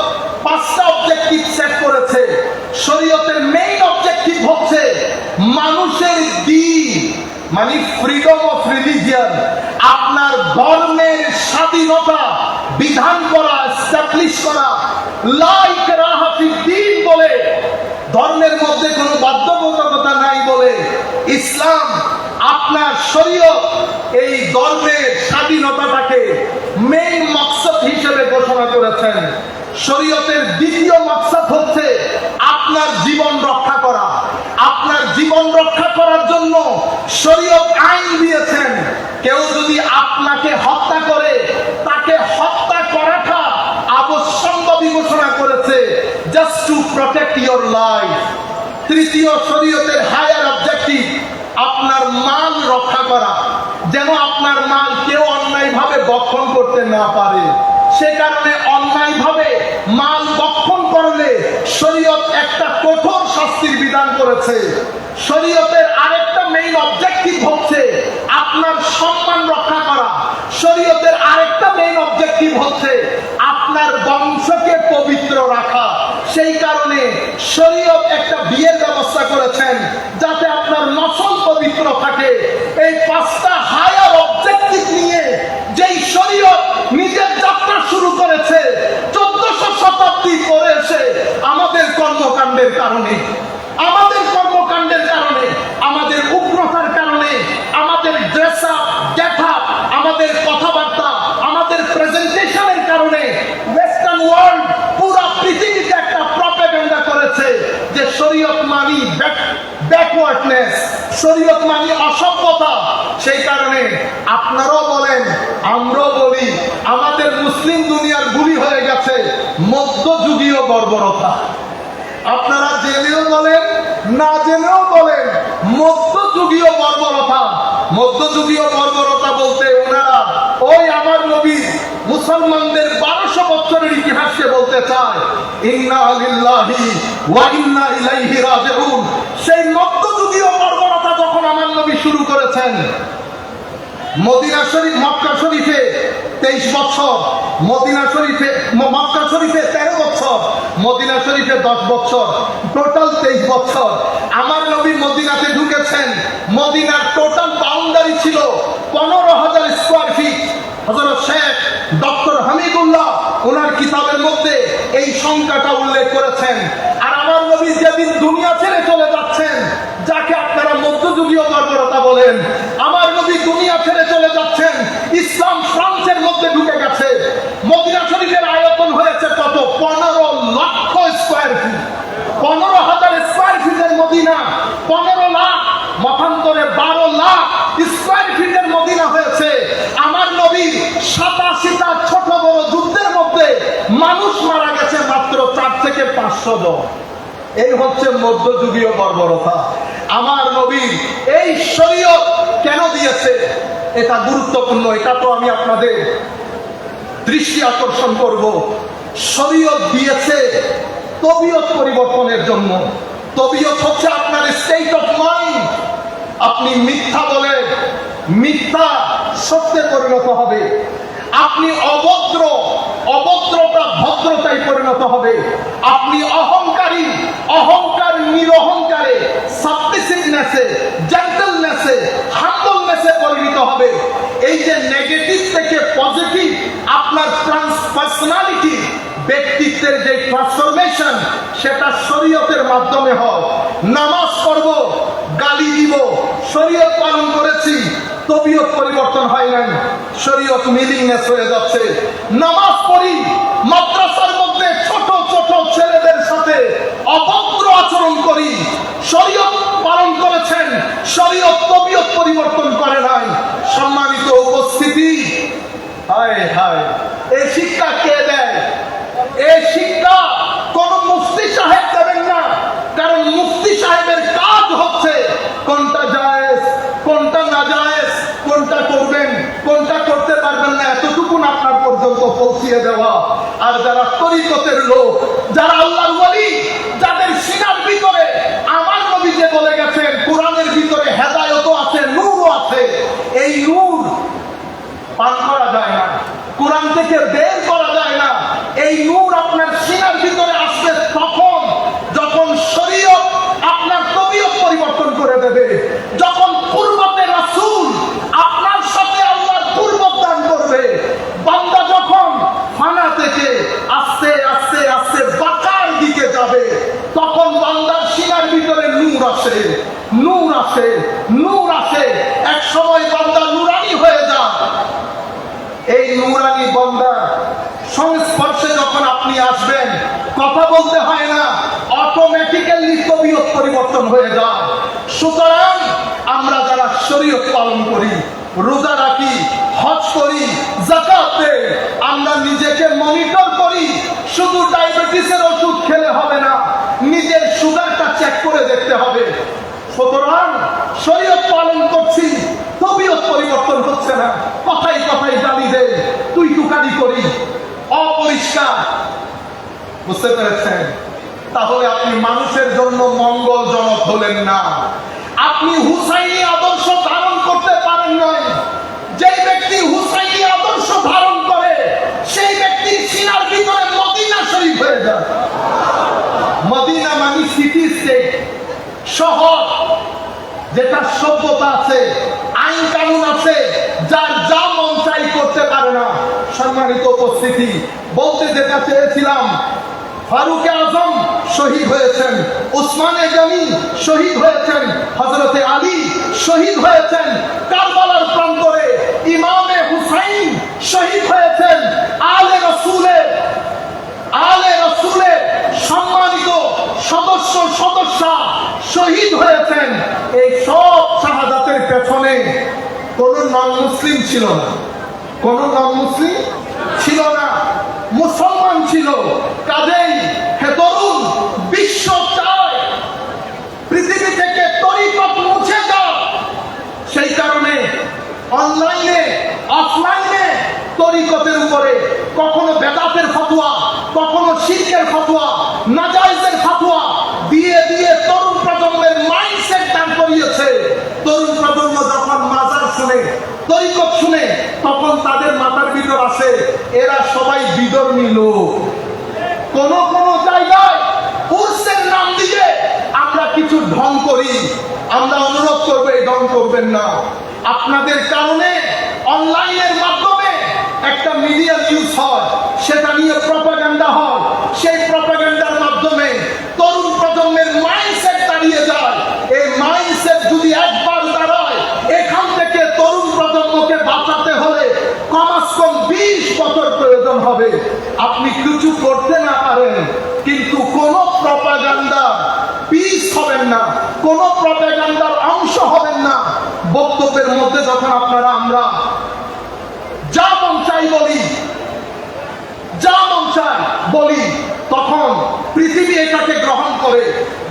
5টা অবজেক্টিভ সেট করেছে। শরীয়তের মেইন অবজেক্টিভ হচ্ছে মানুষের দ্বীন, মানে ফ্রিডম অফ রিলিজিয়ন, আপনার ধর্মের স্বাধীনতা বিধান করা, এস্টাবলিশ করা। লা ইকরাহা ফিদ্দীন বলে, ধর্মের মধ্যে কোনো বাধ্যবাধকতা নাই বলে ইসলাম, আপনার শরীয়ত এই ধর্মের স্বাধীনতাটাকে মেইন মাকসাদ হিসেবে ঘোষণা করেছেন। শরীয়তের দ্বিতীয় মাকসাদ হচ্ছে আপনার জীবন রক্ষা করা। আপনার জীবন রক্ষা করার জন্য শরীয়ত আইন দিয়েছেন। কেউ যদি আপনাকে হত্যা করে, তাকে হত্যা করাটা অবশ্যম্ভাবী ঘোষণা করেছে, just two protect your life. তৃতীয় শরীয়তের হায়ার অবজেক্টিভ আপনার মাল রক্ষা করা, যেন আপনার মাল কেউ অন্যায়ভাবে বক্ষণ করতে না পারে। সে কারণে অন্যায়ভাবে মাল বক্ষণ করলে শরীয়ত একটা কঠোর শাস্তির বিধান করেছে। শরীয়তের আরেকটা মেইন অবজেক্টিভ হচ্ছে আপনার সম্মান রক্ষা করা। শরীয়তের আরেকটা মেইন অবজেক্টিভ হচ্ছে আপনার বংশকে পবিত্র রাখা। সেই কারণে শরীয়ত একটা বিয়ের ব্যবস্থা করেছেন যাতে আপনার নসল পবিত্র থাকে। এই 5টা হায়ার অবজেক্টিভ নিয়ে যেই শরীয়ত নিজের যাত্রা শুরু করেছে 1400 শতাব্দী পরে মানি ব্যাকওয়ার্ডনেস, শরীয়ত মানি অসভ্যতা। সেই কারণে আপনারাও বলেন, আমরাও বলি, আমাদের মুসলিম দুনিয়ার বুলি হয়ে গেছে মধ্যযুগীয় বর্বরতা। আপনারা জেনেও বলেন, না জেনেও বলেন, মধ্যযুগীয় বর্বরতা। মধ্যযুগীয় বর্বরতা বলতে ওনারা ওই আমার নবী মুসলমানদের 1200 বছরের ইতিহাসকে বলতে চায়। ইন্না লিল্লাহি ওয়া ইন্না ইলাইহি রাজিউন। সেই মধ্যযুগীয় বর্বরতা যখন আমার নবী শুরু করেছেন, মদিনা শরীফ, মক্কা শরীফে 23 বছর, মদিনা শরীফে, মক্কা শরীফে 13 বছর, মদিনা শরীফে 10 বছর, টোটাল 23 বছর। আমার নবী মদিনাতে ঢুকেছেন, মদিনার টোটাল বাউন্ডারি ছিল 15,000 স্কয়ার ফিট। হযরত শেখ ডক্টর হামিদুল্লাহ ওনার কিতাবের মধ্যে এই সংখ্যাটা উল্লেখ করেছেন। আর আমার নবী যেদিন দুনিয়া ছেড়ে চলে যাচ্ছেন, যাকে আপনারা মধ্যযুগীয় বর্বরতা বলেন, আমার নবী দুনিয়া ছেড়ে চলে যাচ্ছেন, ইসলাম ফ্রান্সের মধ্যে ঢুকে গেছে। মদিনা শরীফের আয়তন হয়েছে কত? 15 লক্ষ স্কয়ার ফিট। 15,000 স্কয়ার ফিটের মদিনা, 15 লাখ, মতান্তরে 12 লাখ স্কয়ার ফিটের মদিনা হয়েছে। আমার নবী 87টা ছোট বড় যুদ্ধের মধ্যে মানুষ মারা গেছে মাত্র 4 থেকে 500 জন। এই হচ্ছে মধ্যযুগীয় বর্বরতা। আমার নবী এই শরীয়ত কেন দিয়েছে, এটা গুরুত্বপূর্ণ। এটা তো আমি আপনাদের দৃষ্টি আকর্ষণ করব। শরীয়ত দিয়েছে তবিয়ত পরিবর্তনের জন্য। তবিয়ত হচ্ছে আপনার স্টেট অফ মাইন্ড। আপনি মিথ্যা বলে, মিথ্যা সত্যে পরিণত হবে। আপনি অভদ্র, অভদ্রতা ভদ্রতায় পরিণত হবে। আপনি অহংকারী, অহংকার নিরহংকারে, সাবমিসিভনেসে, জেন্টলনেসে, হাম্বলনেসে পরিণত হবে। এই যে নেগেটিভ থেকে পজিটিভ আপনার পার্সোনালিটি, ব্যক্তিত্বের যে ট্রান্সফরমেশন, সেটা শরীয়তের মাধ্যমে হয়। নামাজ পড়ব, গালি দিব, শরীয়ত পালন করেছি, তবিয়ত পরিবর্তন হয় নাই, শরীয়ত মিলিংনেস হয়ে যাচ্ছে। নামাজ পড়ি, মাদ্রাসার মধ্যে ছোট ছোট ছেলেদের সাথে অভদ্র আচরণ করি, শরীয়ত পালন করেছেন, শরীয়ত তবিয়ত পরিবর্তন করে নাই। সম্মানিত উপস্থিতি, হায় হায়, এই শিক্ষা কে দেয়? এই শিক্ষা কোন মুফতি সাহেব দেবেন না। কারণ মুফতি সাহেবের কাজ হচ্ছে কোনটা জায়েজ, কোনটা নাজায়েজ, কোনটা করবেন, কোনটা করতে পারবেন না, এতটুকু আপনার পর্যন্ত পৌঁছিয়ে দেওয়া। আর যারা তরিকতের লোক, যারা আল্লাহর ওয়ালি, যাদের সিনার ভিতরে আমার নবী যে বলে গেছেন কোরআনের ভিতরে হেদায়েতও আছে, নূরও আছে, এই নূর পান করা যায় না, কোরআন থেকে বের করা যায় না। এই নূর আপনার সিনার ভিতরে আসবে তখন যখন শরীয়ত আপনার তবিয়ত পরিবর্তন করে দেবে, যখন কুরবতে রাসূল আপনার সাথে আল্লাহর কুরবত দান করবে। বান্দা যখন ফানা থেকে আস্তে আস্তে আস্তে বাকার দিকে যাবে, তখন বান্দার সিনার ভিতরে নূর আসে, নূর আসে, নূর আসে। এক সময় বান্দা নূরানি হয়ে যায়। এই নূরানি বান্দা সংস্পর্শে যখন আপনি আসবেন, কথা বলতে হয় না, অটোমেটিক্যালি তবিয়ত পরিবর্তন হয়ে যায়। সুতরাং আমরা যারা শরীয়ত পালন করি, রোজা রাখি, হজ করি, যাকাত দেই, আমরা নিজেকে মনিটর করি। শুধু ডায়াবেটিসের ওষুধ খেলে হবে না, নিজের সুগারটা চেক করে দেখতে হবে। সুতরাং শরীয়ত পালন করছি, তবিয়ত পরিবর্তন হচ্ছে না, কথাই কথাই গালি দেয়, তুই টুকারি করি, অপরিষ্কার। বুঝতে পেরেছেন? তাহলে আপনি মানুষের জন্য মঙ্গলজনক হলেন না। আপনি হুসাইনি আদর্শ ধারণ করতে পারেন নাই। যে ব্যক্তি হুসাইনি আদর্শ ধারণ করে, সেই ব্যক্তি সিনার ভিতরে মদিনা শরীফ হয়ে যায়। মদিনা মানে সিটি স্টেট, শহর, যেটা সভ্যতা আছে, আইন কানুন আছে, যার যা মন চাই করতে পারে না। সম্মানিত উপস্থিতি, বলতে যেটা চেয়েছিলাম, ফারুক আজম শহীদ হয়েছেন, উসমানে গনি শহীদ হয়েছেন, হযরতে আলী শহীদ হয়েছেন, কারবালার প্রান্তরে ইমামে হুসাইন শহীদ হয়েছেন। আলে রাসূলের সম্মানিত সদস্য সদস্যা শহীদ হয়েছেন, এই সব শাহাদাতের পেছনে কোন নন মুসলিম ছিল না, কোন নন মুসলিম ছিল না, মুসলমান ছিল। কাজেই হে তরুণ, বিশ্ব চায় পৃথিবী থেকে তরিকত মুছে যাও। সেই কারণে অনলাইনে অফলাইনে তরিকতের উপরে কখনো বেদাতের ফতোয়া, কখনো শিরকের ফতোয়া, নাজায়েজের ফতোয়া দিয়ে দিয়ে তরুণ প্রজন্মের মাইন্ডসেট দান করিয়েছে। তরুণ প্রজন্ম যখন মাজার শুনে, তরিকত শুনে, তখন তাদের মাথার ভিতর আসে এরা সবাই বিধর্মী লোক। কোন কোন জায়গায় উর্সের নাম দিয়ে আমরা কিছু ঢং করি। আমরা অনুরোধ করবো এই ঢং করবেন না। আপনাদের কারণে অনলাইনের মাধ্যমে একটা মিডিয়া ইউজ হয়, সেটা নিয়ে প্রপাগান্ডা হয়। সেই প্রপাগান্ডার মাধ্যমে তরুণ প্রজন্মের মাইন্ডসেট দাঁড়িয়ে যায়। এই মাইন্ডসেট যদি একবার দাঁড়ায়, এখান থেকে তরুণ প্রজন্মকে বাঁচাতে হলে কমাস কম 20 বছর প্রয়োজন হবে। আপনি কিছু করতে না পারেন, কিন্তু কোন প্রপাগান্ডা পিস হবেন না, কোন প্রপাগান্ডার অংশ হবেন না। বক্তব্যের মধ্যে যখন আপনারা আমরা যা মন চাই বলি, যা মন চাই বলি, তখন পৃথিবী এটাকে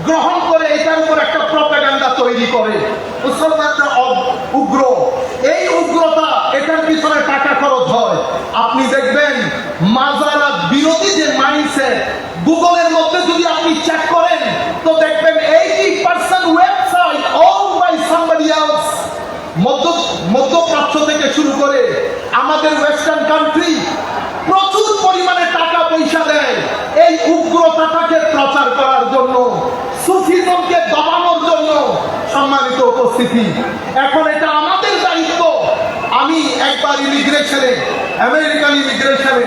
গ্রহণ করে এটার উপর একটা প্রপাগান্ডা তৈরি করে। মুসলমানরা উগ্র, এই উগ্রতা, এটার পিছনে টাকা খরচ হয়। আপনি দেখবেন মাজারাত বিরোধী যে মাইন্ডসেট, গুগলের মধ্যে যদি আপনি চেক করেন তো দেখবেন 80% website owned by somebody else। মধ্যপ্রাচ্য থেকে শুরু করে আমাদের ওয়েস্টার্ন কান্ট্রি প্রচুর পরিমাণে টাকা পয়সা দেয় এই উগ্রতাটাকে প্রচার করার জন্য, সুফিজমকে দমানোর জন্য। সম্মানিত উপস্থিতি, এখন এটা আমাদের দায়িত্ব। আমি একবার ইমিগ্রেশনে, আমেরিকান ইমিগ্রেশনে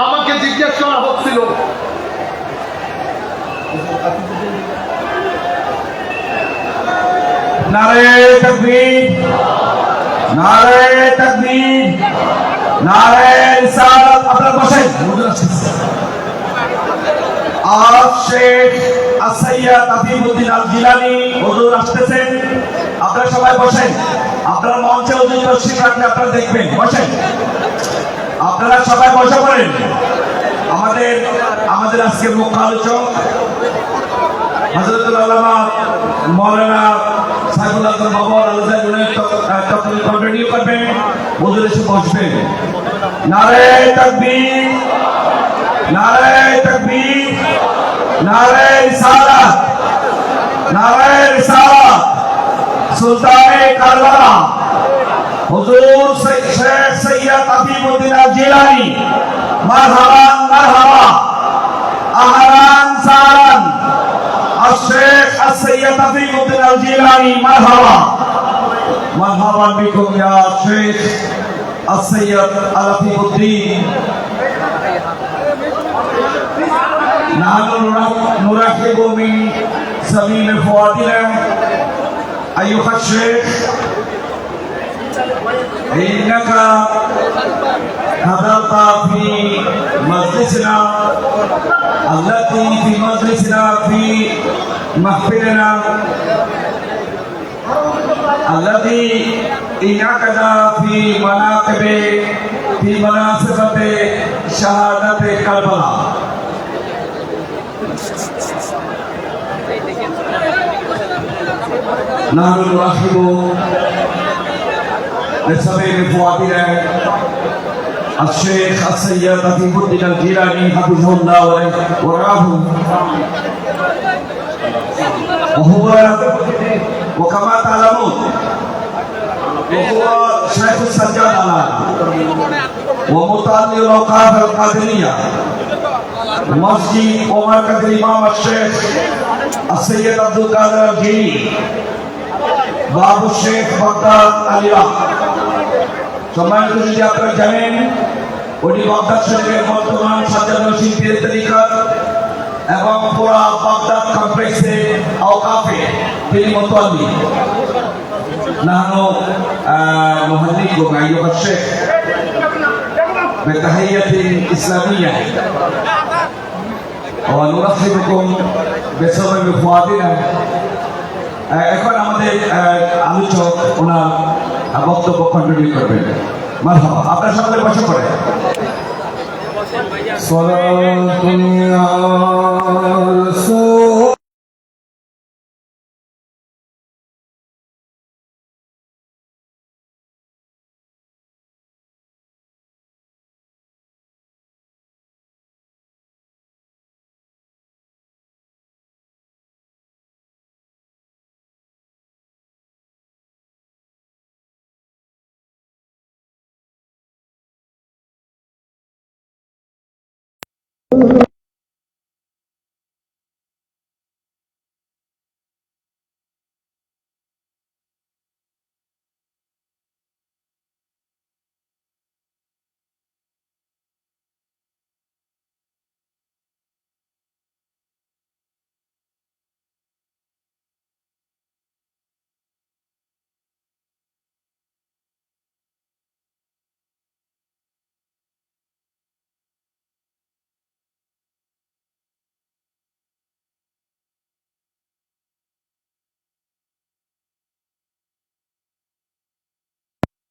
আমাকে জিজ্ঞেস করা হচ্ছিল, নারে তাকবীর, নারে তাকবীর, নারে রিসালাত। আপনারা বসেন। আজ শেখ সৈয়দ আফিফুদ্দিন আল জিলানী হুজুর আসতেছেন। আপনারা সবাই বসেন। আপনারা মঞ্চে হুজুর তশরিফ রাখলে আপনারা দেখবেন। বসেন, আপনারা সবাই বসে পড়েন। আমাদের আজকের মুখ্য আলোচক হযরতুল আল্লামা মাওলানা সাইফুল্লাহ বাবা আল-আজহার উনি কন্টিনিউ করবেন। হুজুর এসে বসবেন। নারে তাকবীর, নারে তাকবীর, নারে রিসালাত, নারে রিসালাত। সুলতানে কারবালা হুজুর শেখ সৈয়দ আফিফুদ্দিন আল জিলানী, মারহাবান মারহাবা, আহলান সাহলান। الشيخ السيد عفيفُদ্দিন আল জিলানী, مرحبا مرحبا بكم يا شيخ السيد عفيفُদ্দিন। نحن نرحب من صميم فؤادنا أيها الشيخ، إنك حضرت في مجلسنا في محفلنا الذي انعقد في مناسبة شهادة كربلاء. نحن نرحب بصميم فؤادنا الشيخ السيد عفيفُদ্দিন আল জিলানী حفظه الله ورعاه، وكما تعلمون وهو شيخ السجاد الآن ومتولي الأوقاف القادرية مسجد ومركز الإمام الشيخ السيد عبد القادر الجيلي باب الشيخ بغداد আলিয়া। সম্মানিত যদি আপনারা জানেন, উনি বাগদাদ শরীফের বর্তমান সাজানো শিল্পের তরিকত এবং পুরা বাগদাদ কমপ্লেক্সে আওকাফে তিনি মুতাওয়াল্লি। নাহনু নুহান্নিকুম আইয়ুহা الشيخ بتحية إسلامية ونرحبكم بسبب فؤادنا এখন আমাদের আলোচক ওনার বক্তব্য কন্টিনিউ করবেন। মারহাবা, আপনার সকলে বসে পড়ে। সালাতুন আলা রাসূল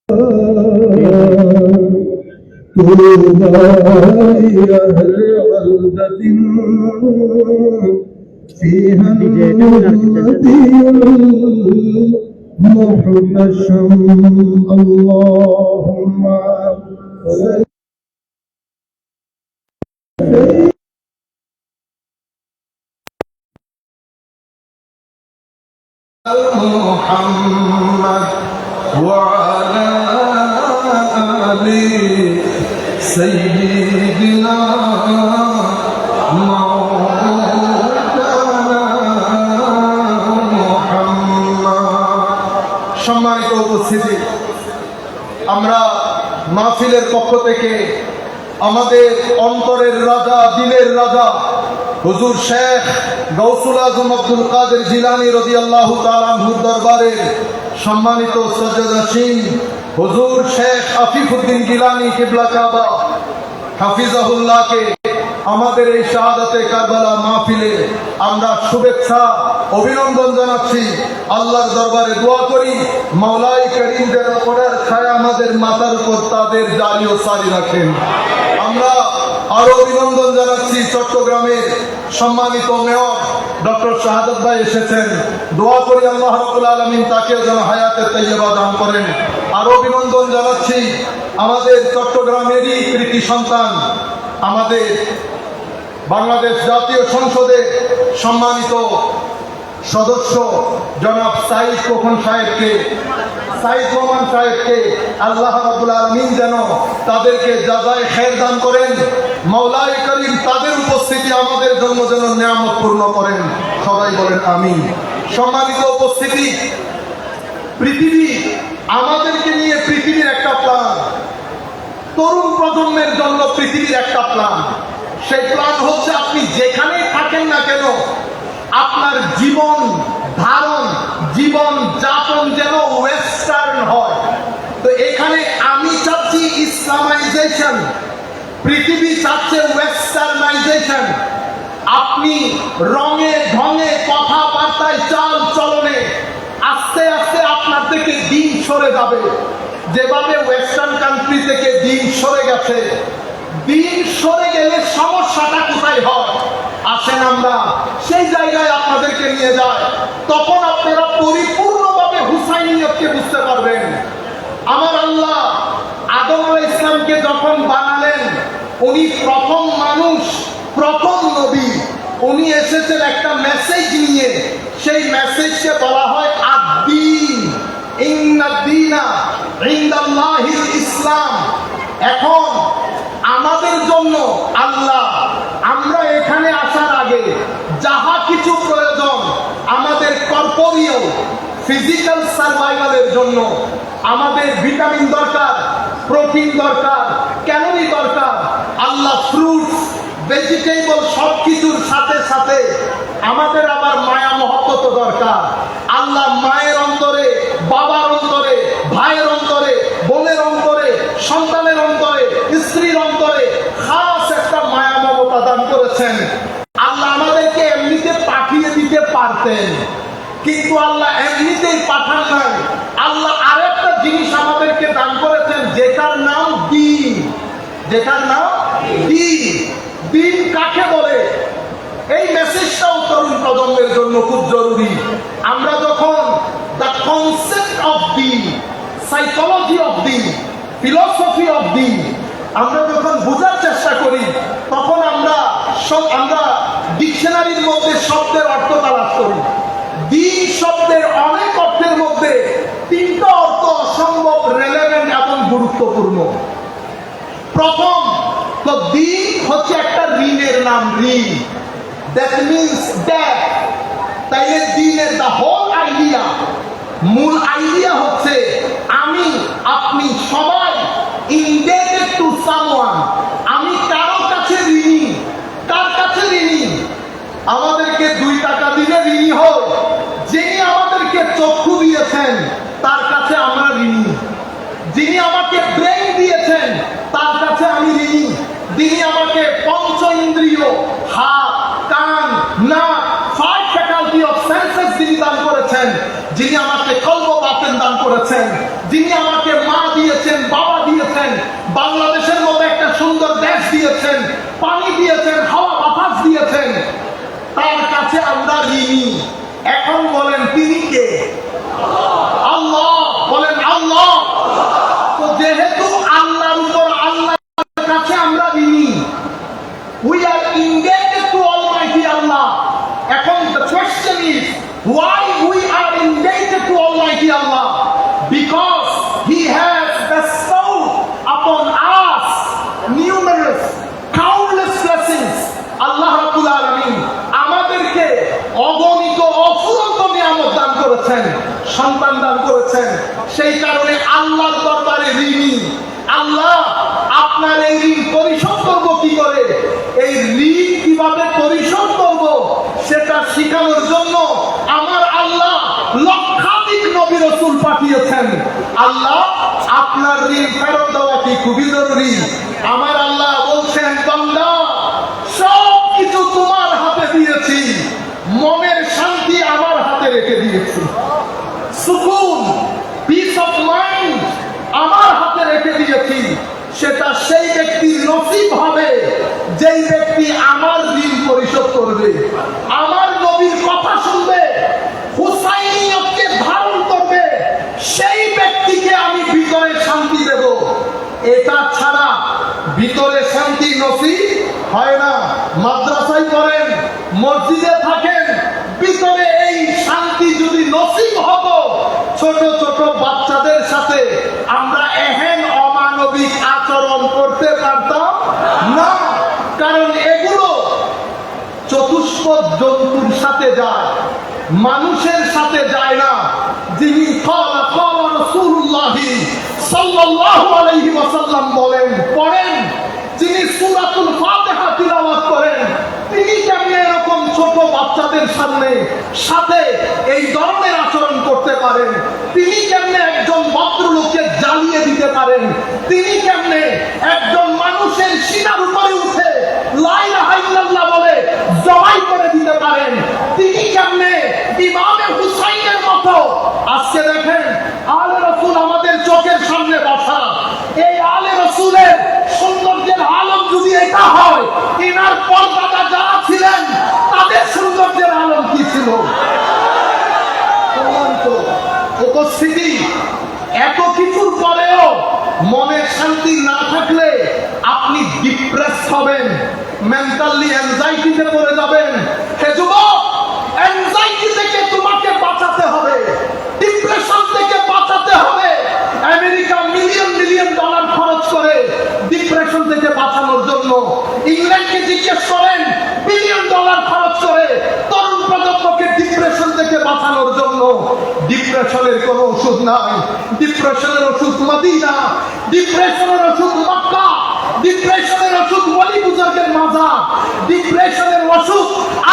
طوبى لأهل بلدة فيها النبي المحتشم اللهم صل محمد وعلى آل سيدنا مولانا محمد। সম্মানিত উপস্থিতি, আমরা মাহফিলের পক্ষ থেকে আমাদের অন্তরের রাজা, দিলের রাজা হুজুর শেখ গৌসুল আজম আব্দুল কাদের জিলানী রাদিয়াল্লাহু তাআলা আনহুর দরবারের সম্মানিত সজ্জাদাসীন হুজুর শেখ আফিফউদ্দিন জিলানী কিবলা কাবা হাফিজাহুল্লাহকে আমাদের এই শাহাদাতে কারবালা মাহফিলে আমরা শুভেচ্ছা অভিনন্দন জানাচ্ছি। আল্লাহর দরবারে দোয়া করি মাওলাই করিম যেন ওনার ছায়া আমাদের মাথার উপর তাদের জারি ও সারি রাখেন। আমরা আরো অভিনন্দন জানাচ্ছি চট্টগ্রামের সম্মানিত মেয়র ডক্টর শাহাদাত ভাই এসেছেন, দোয়া করি আল্লাহ রাব্বুল আলামিন তাকেও যেন হায়াতে তাইয়্যিবা দান করেন। আরো অভিনন্দন জানাচ্ছি আমাদের চট্টগ্রামেরই কৃতি সন্তান, আমাদের বাংলাদেশ জাতীয় সংসদের সম্মানিত সদস্য জনাব সাইদ খোকন সাহেবকে, সাইদ রহমান সাহেবকে আল্লাহ রাব্বুল আলামিন যেন তাদেরকে জাযায়ে খায়ের দান করেন। মাওলাই করিম তাদের উপস্থিতি আমাদের জন্য যেন নিয়ামত পূর্ণ করেন। সবাই বলেন আমিন। সম্মানিত উপস্থিতি, পৃথিবী আমাদেরকে নিয়ে পৃথিবীর একটা প্ল্যান, তরুণ প্রজন্মের জন্য পৃথিবীর একটা প্ল্যান। সেই প্ল্যান হচ্ছে আপনি যেখানেই থাকেন না কেন আপনার জীবন ধারণ, জীবন যাপন যেন ওয়েস্টার্ন হয়। তো এখানে আমি চাচ্ছি ইসলামাইজেশন, পৃথিবী চাচ্ছে ওয়েস্টার্নাইজেশন। আপনি রঙে ঢঙে কথাবার্তায় চাল চলনে আস্তে আস্তে আপনার থেকে দিন সরে যাবে। যেভাবে ওয়েস্টার্ন কান্ট্রি থেকে দিন সরে গেছে, দিন সরে গেলে সমস্যাটা কোথায় হয় আসেন আমরা সেই জায়গায় আপনাদেরকে নিয়ে যাই, তখন আপনারা পরিপূর্ণভাবে হুসাইনিয়তকে বুঝতে পারবেন। আমার আল্লাহ আদম আলাইহিস সালামকে যখন বানালেন, উনি প্রথম মানুষ, প্রথম নবী, উনি এসেছেন একটা মেসেজ নিয়ে। সেই মেসেজকে বলা হয় আদ-দ্বীন, ইন্নাদ-দ্বীনা ইনদাল্লাহিল ইসলাম। এখন আমাদের জন্য আল্লাহ, আমরা এখানে আসার আগে যাহা কিছু প্রয়োজন আমাদের কর্পোরিয় ফিজিক্যাল সার্ভাইভালের জন্য, আমাদের ভিটামিন দরকার, প্রোটিন দরকার, ক্যালোরি দরকার, আল্লাহ ফ্রুটস, ভেজিটেবল সবকিছুর সাথে সাথে আমাদের আবার মায়া মহব্বত দরকার। আল্লাহ মায়ের অন্তরে, বাবার অন্তরে, ভাইয়ের অন্তরে, বোনের অন্তরে, সন্তানের অন্তরে, স্ত্রীর অন্তরে খাস একটা মায়া মমতা দান করেছেন। আল্লাহ আমাদেরকে এমনিতে পাঠিয়ে দিতে পারতেন, কিন্তু আল্লাহ এমনিতেই পাঠান নাই। আল্লাহ আরেকটা জিনিস আমাদেরকে দান করেছেন, যেটার নাম দ্বীন। যেটার নাম দ্বীন। দ্বীন কাকে বলে? এই মেসেজটাও তরুণ প্রজন্মের জন্য খুব জরুরি। আমরা যখন the concept of Din, psychology of Din, philosophy of দ্বীন আমরা যখন বোঝার চেষ্টা করি, তখন আমরা ডিকশনারির মধ্যে শব্দের অর্থ তালাশ করি। দ্বীন শব্দের অনেক অর্থের মধ্যে তিনটা অর্থ অসম্ভব রেলেভেন্ট এবং গুরুত্বপূর্ণ। প্রথম তো দ্বীন হচ্ছে একটা ঋণের নাম, ঋণ। That means debt. তাইলে দ্বীনের দ্য হোল আইডিয়া, মূল আইডিয়া হচ্ছে আমি আপনি সবাই ইনডেটেড টু সামওয়ান। আমি কারো কাছে ঋণী। কার কাছে ঋণী? আমাদেরকে 2 টাকা দিলে ঋণী হই। যিনি আমাদেরকে চক্ষু দিয়েছেন তার কাছে আমরা ঋণী। যিনি আমাকে ব্রেন দিয়েছেন তার কাছে আমি ঋণী। যিনি আমাকে পঞ্চ ইন্দ্রিয়, হাত, কান, নাক, 5 ফ্যাকাল্টি অফ সেন্সেস যিনি দান করেছেন, যিনি আমাকে কল্প বাতেন দান করেছেন, যিনি আমাকে মা দিয়েছেন, বাবা দিয়েছেন, বাংলাদেশের মতো একটা সুন্দর দেশ দিয়েছেন, পানি দিয়েছেন, হাওয়া বাতাস দিয়েছেন, তার কাছে আমরা ঋণী। এখন বলেন তিনি কে? আল্লাহ। বলেন আল্লাহ। তো যেহেতু আল্লাহর উপর, আল্লাহর কাছে আমরা ঋণী, we are indebted to Almighty Allah. এখন the question is, why we are indebted to Almighty Allah? Because He has bestowed upon us numerous, countless blessings. আল্লাহ রাব্বুল আলামিন আমাদেরকে অগণিত অফুরন্ত নিয়ামত দান করেছেন, সন্তান দান করেছেন। সেই কারণে আল্লাহর দরবারে ঋণী। আল্লাহ আপনার এই ঋণ পরিশোধ করবো কি করে, এই ঋণ কিভাবে পরিশোধ করব সেটা শেখানোর জন্য আমার আল্লাহ লক্ষাধিক নবী রাসূল পাঠিয়েছেন। আল্লাহ আপনার ঋণ ফেরত দেওয়া কি খুবই জরুরি। আমার আল্লাহ বলছেন, বান্দা সব কিছু তোমার হাতে দিয়েছি, মনের শান্তি আমার হাতে রেখে দিয়েছি। সুকুন, পিস অফ মাইন্ড আমার হাতে রেখে দিয়েছি। সেটা সেই ব্যক্তির নসিব হবে যেই ব্যক্তি আমার ঋণ পরিশোধ করবে, আমার নবীর কথা শুনবে, হুসাইনিয়তকে ধারণ করবে। সেই ব্যক্তিকে আমি ভিতরে শান্তি দেব। এটা ছাড়া ভিতরে শান্তি নসিব হয় না। মাদ্রাসায় পড়েন, মসজিদে থাকেন, ভিতরে এই শান্তি যদি নসিব হতো, ছোট ছোট বাচ্চাদের সাথে আমরা এহেন অমানবিক আচরণ করতে পারতাম না। কারণ এগুলো চতুষ্পদ জন্তুর সাথে যায়, মানুষের সাথে যায় না। যিনি রাসূলুল্লাহ সাল্লাল্লাহু আলাইহি ওয়াসাল্লাম বলেন, পড়েন, যিনি সূরাতুল ফাতিহা তিলাওয়াত করেন, তিনি কেমনে এরকম ছোট বাচ্চাদের সাথে এই ধরনের আচরণ করতে পারেন? তিনি কেমনে একজন ভদ্রলোককে জ্বালিয়ে দিতে পারেন? তিনি কেমনে একজন মানুষের সিনার উপরে উঠে লা ইলাহা ইল্লাল্লাহ বলে জবাই করে দিতে পারেন? তিনি কেমনে ইমামে হুসাইনের মতো, আজকে দেখেন আলে রাসূল আমাদের চোখের সামনে বসা, এই আলে রাসূলের সৌন্দর্যের আলম যদি এটা হয়, ইনার পর্দাদা যারা ছিলেন তাদের সৌন্দর্যের আলম কি ছিল? উপস্থিতি। এত কিছুর পরেও মনের শান্তি না থাকলে আপনি ডিপ্রেস হবেন, মেন্টালি অ্যাংজাইটিতে পড়ে যাবেন। হে যুবক, অ্যাংজাইটি থেকে তোমাকে বাঁচাতে হবে, ডিপ্রেশন থেকে বাঁচাতে হবে। আমেরিকা মিলিয়ন মিলিয়ন ডলার খরচ করে ডিপ্রেশন থেকে বাঁচানোর জন্য। ইংল্যান্ডকে জিজ্ঞেস করেন, বিলিয়ন ডলার খরচ করে তরুণ প্রজন্মকে ডিপ্রেশন থেকে বাঁচানোর জন্য। ডিপ্রেশনের কোনো ওষুধ নাই। ডিপ্রেশনের ওষুধ মদিনা, ডিপ্রেশনের ওষুধ মক্কা, ডিপ্রেশনের ওষুধ ওলি বুজুর্গের মাজার, ডিপ্রেশনের ওষুধ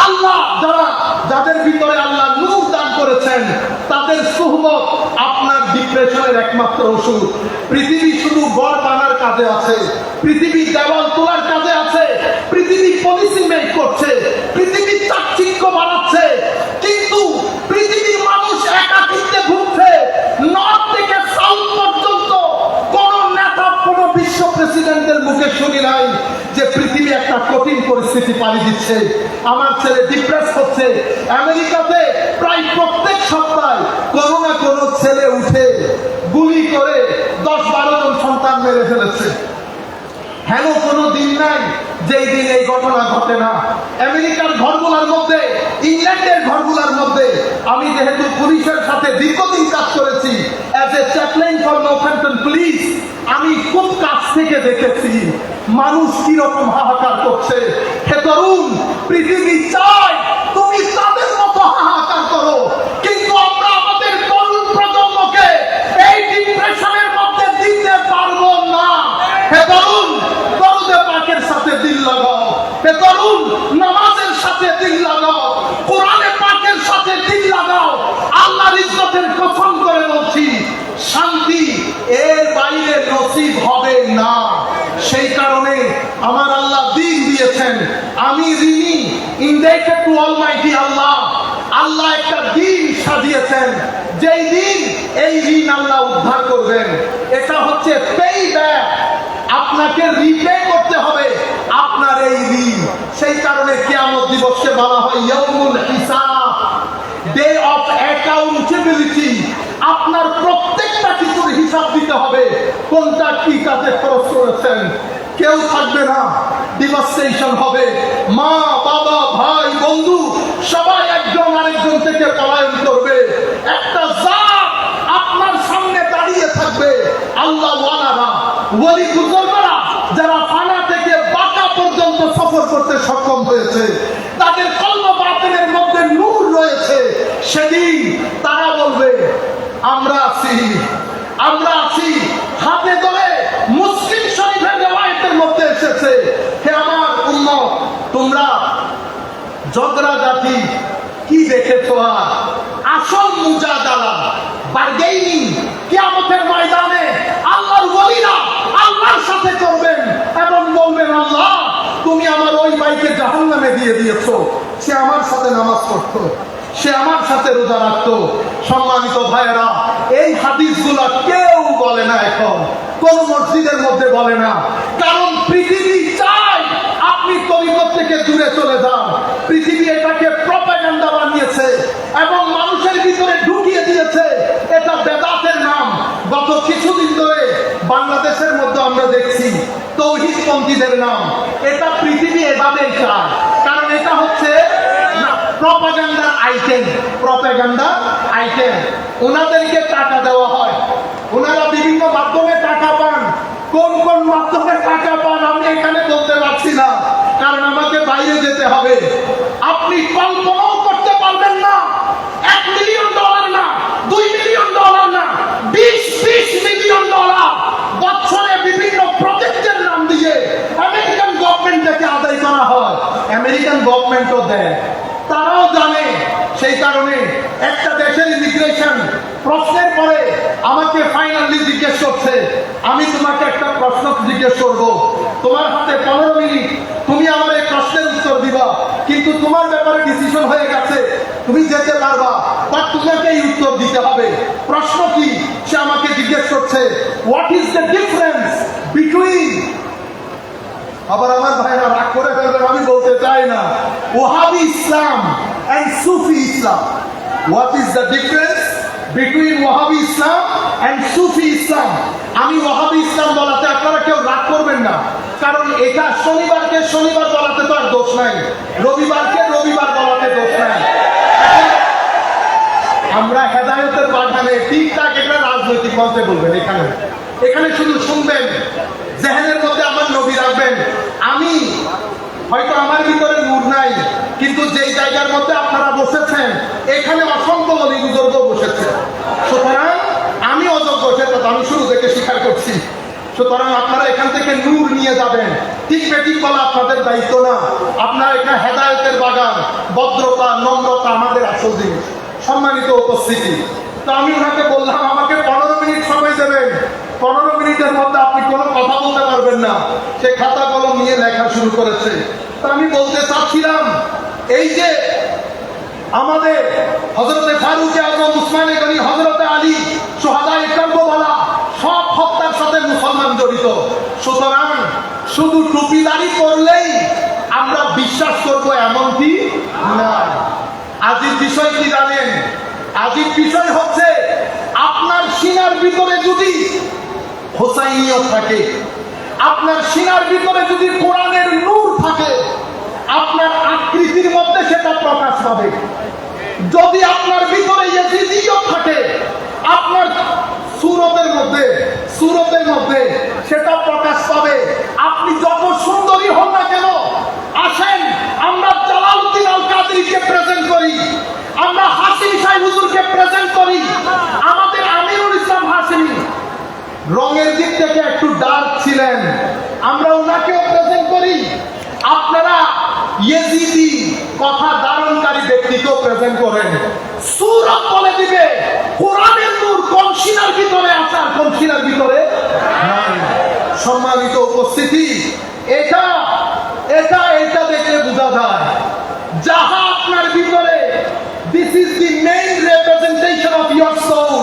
আল্লাহ যাদের ভিতরে আল্লাহ নূর দান করেছেন তাদের সুহবত আপনার ডিপ্রেশনের একমাত্র ওষুধ। পৃথিবী শুধু ঘর বানার কাজে আছে, পৃথিবী দেওয়াল তোলার কাজে আছে, পৃথিবী পলিসি মেক করছে, পৃথিবী চাকচিক্য বানাচ্ছে, কিন্তু পৃথিবীর পরিস্থিতি পাড়ি দিচ্ছে, আমার ছেলে ডিপ্রেস হচ্ছে। আমেরিকাতে প্রায় প্রত্যেক সপ্তাহে কোনো না কোনো ছেলে উঠে গুলি করে 10-12 জন সন্তান মেরে ফেলেছে। হেন কোনো দিন নাই যেই দিন এই ঘটনা ঘটে না। আমেরিকার ঘরগুলোর মধ্যে, ইংল্যান্ডের ঘরগুলোর মধ্যে, আমি যেহেতু পুলিশের সাথে দীর্ঘদিন কাজ করেছি as a chaplain for Northampton police, আমি খুব কাছ থেকে দেখেছি মানুষ কিরকম হাহাকার করছে। হে তরুণ, পৃথিবী চায় তুমি তাদের মতো হাহাকার করো, কিন্তু আমরা আমাদের তরুণ প্রজন্মকে এই ডিপ্রেশনের মধ্যে দিতে পারবো না। হে তরুণ, দরুদে পাকের সাথে দিল লাগাও। হে তরুণ, নামাজের সাথে দিল লাগাও, কোরআনে পাকের সাথে দিল লাগাও। আল্লাহর ইজ্জতের কসম করে বলছি, শান্তি এর বাইরে নসিব হবে না। সেই কারণে আমার আল্লাহ দিন দিয়েছেন, আমি ঋণী, ইনডেটেড টু অলমাইটি আল্লাহ। আল্লাহ একটা দিন সাজিয়েছেন, যেই দিন এই ঋণ আল্লাহ উদ্ধার করবেন। এটা হচ্ছে পেই ব্যাক, আপনাকে রিপে করতে হবে আপনার এই ঋণ। সেই কারণে কিয়ামত দিবসকে বলা হয় ইয়াউমুল হিসাব, ডে অফ অ্যাকাউন্টেবিলিটি। আপনার প্রত্যেকটা কিছুর হিসাব দিতে হবে, কোনটা কি কাজে খরচ করেছেন। কেউ থাকবে না, ডিভাস্টেশন হবে। মা, বাবা, ভাই, বন্ধু সবাই একজন আরেকজন থেকে পলায়ন করবে। একটা জাত আপনার সামনে দাঁড়িয়ে থাকবে, আল্লাহ ওয়ালারা, ওয়ালি বুজুর্গরা, যারা ফানা থেকে বাঁকা পর্যন্ত সফর করতে সক্ষম হয়েছে, তাদের কল্প বাতিলের মধ্যে নূর রয়েছে। সেদিন তারা বলবে আমরা আছি, আমরা আছি। হাতে ধরে মুসলিম শরীফের রিওয়ায়াতের মধ্যে এসেছে, হে আমার উম্মত, তোমরা ঝগড়া জাতি কি দেখেছো? আর আসল মুজাদালা, বারগেইনিং কিয়ামতের ময়দানে আল্লাহর ওয়ালিরা আল্লাহর সাথে করবেন এবং বলবেন, আল্লাহ তুমি আমার ওই ভাইকে জাহান্নামে দিয়ে দিয়েছো, সে আমার সাথে নামাজ পড়তো, সে আমার সাথে রোজা রাখতো। সম্মানিত ভাইয়েরা, এই হাদিসগুলো কেউ বলে না, এখন কোন মসজিদের মধ্যে বলে না, কারণ পৃথিবী চায় আপনি তরিকত থেকে দূরে চলে যান। পৃথিবী এটাকে প্রপাগান্ডা বানিয়েছে এবং মানুষের ভিতরে ঢুকিয়ে দিয়েছে, এটা বেদাতের নাম। গত কিছুদিন ধরে বাংলাদেশের মধ্যে আমরা দেখছি তৌহিদপন্থীদের নাম। এটা পৃথিবী এভাবেই চায়, কারণ এটা হচ্ছে প্রপাগান্ডার আইটেম। প্রপাগান্ডা আইটেম, ওনাদেরকে টাকা দেওয়া হয়, ওনারা বিভিন্ন মাধ্যমে টাকা পান। কোন কোন মাধ্যমে টাকা পান আমি এখানে বলতে পারছি না, কারণ আমাকে বাইরে যেতে হবে। আপনি কল্পনাও করতে পারবেন না, $1 মিলিয়ন না, $2 মিলিয়ন না, 20 মিলিয়ন বছরে বিভিন্ন প্রজেক্টের নাম দিয়ে আমেরিকান গভর্নমেন্ট থেকে আদায় করা হয়। আমেরিকান গভর্নমেন্টও দেয়, তারাও জানে। সেই কারণে একটা দেশের ইমিগ্রেশন প্রশ্নের পরে আমাকে ফাইনালি জিজ্ঞেস করছে, আমি তোমাকে একটা প্রশ্ন জিজ্ঞেস করব, তোমার হাতে 15 মিনিট, তুমি আমার এই প্রশ্নের উত্তর দিবা, কিন্তু তোমার ব্যাপারে ডিসিশন হয়ে গেছে, তুমি যেতে পারবা, বাট তোমাকে এই উত্তর দিতে হবে। প্রশ্ন কি? সে আমাকে জিজ্ঞেস করছে, what is the difference between, আবার আমার ভাইরা রাগ করে ফেলবেন, আমি বলতে চাই না, Wahhabi Islam and Sufi Islam. What is the difference between Wahhabi Islam and Sufi Islam? আমি ওয়াহাবি ইসলাম বলাতে আপনারা কেউ রাগ করবেন না, কারণ এটা শনিবারকে শনিবার বলাতে তো আর দোষ নাই, রবিবারকে রবিবার বলাতে দোষ নাই। আমরা হেদায়েতের বাগানে ঠিকঠাক এটা রাজনৈতিক মঞ্চে বলবেন, এখানে এখানে শুধু শুনবেন, জেহেনের মধ্যে আমার নবী রাখবেন। আমি হয়তো আমার ভিতরে নূর নাই, কিন্তু যেই জায়গার মধ্যে আপনারা বসেছেন এখানে অসংখ্য অলি বুজুর্গ বসেছে, সুতরাং আমি অযোগ্য, সেটা আমি শুরু থেকে স্বীকার করছি। সুতরাং আপনারা এখান থেকে নূর নিয়ে যাবেন, ঠিক বেঠিক বলা আপনাদের দায়িত্ব না। আপনারা এখানে হেদায়েতের বাগান, ভদ্রতা, নম্রতা আমাদের আসল জিনিস। সম্মানিত উপস্থিতি, তো আমি ওনাকে বললাম আমাকে 15 মিনিট সময় দেবেন, 15 মিনিটের মধ্যে আপনি কোনো কথা বলতে পারবেন না। সে খাতা কলম নিয়ে লেখা শুরু করেছে। তা আমি বলতে চাচ্ছিলাম, এই যে আমাদের হযরতে ফারুক আযম, উসমানে গনি, হযরতে আলী, শুহাদায়ে কারবালা সব হত্যার সাথে মুসলমান জড়িত। সুতরাং শুধু টুপিদারি করলেই আমরা বিশ্বাস করব এমনটি না। আজিব বিষয় কি জানেন? আজিব বিষয় হচ্ছে আপনার সিনার ভিতরে যদি হোসাইনিয়ত থাকে, আপনার সিনার ভিতরে যদি কোরআনের নূর থাকে, আপনার আকৃতির মধ্যে সেটা প্রকাশ পাবে। যদি আপনার ভিতরে ইয়াজিদিয়ত থাকে, আপনার সুরতের মধ্যে সেটা প্রকাশ পাবে। আপনি যত সুন্দরী হন না কেন, আসেন আমরা জালালউদ্দিন আল কাদেরীকে প্রেজেন্ট করি, আমরা হাশিম শাহ হুজুরকে প্রেজেন্ট করি। আমাদের আমিরুল ইসলাম হাশিমি রঙের দিক থেকে একটু ডার্ক ছিলেন, আমরা ওনাকেও প্রেজেন্ট করি। আপনারা ইয়েজিদি কথা ধারণকারী ব্যক্তিকেও প্রেজেন্ট করেন, সূরা বলে দিবে কোরআনের নূর কোন সিনার ভিতরে আছে আর কোন সিনার ভিতরে নাই। সম্মানিত উপস্থিতি, এটা দেখে বোঝা যায় যাহা আপনার ভিতরে, this is the main representation of your soul.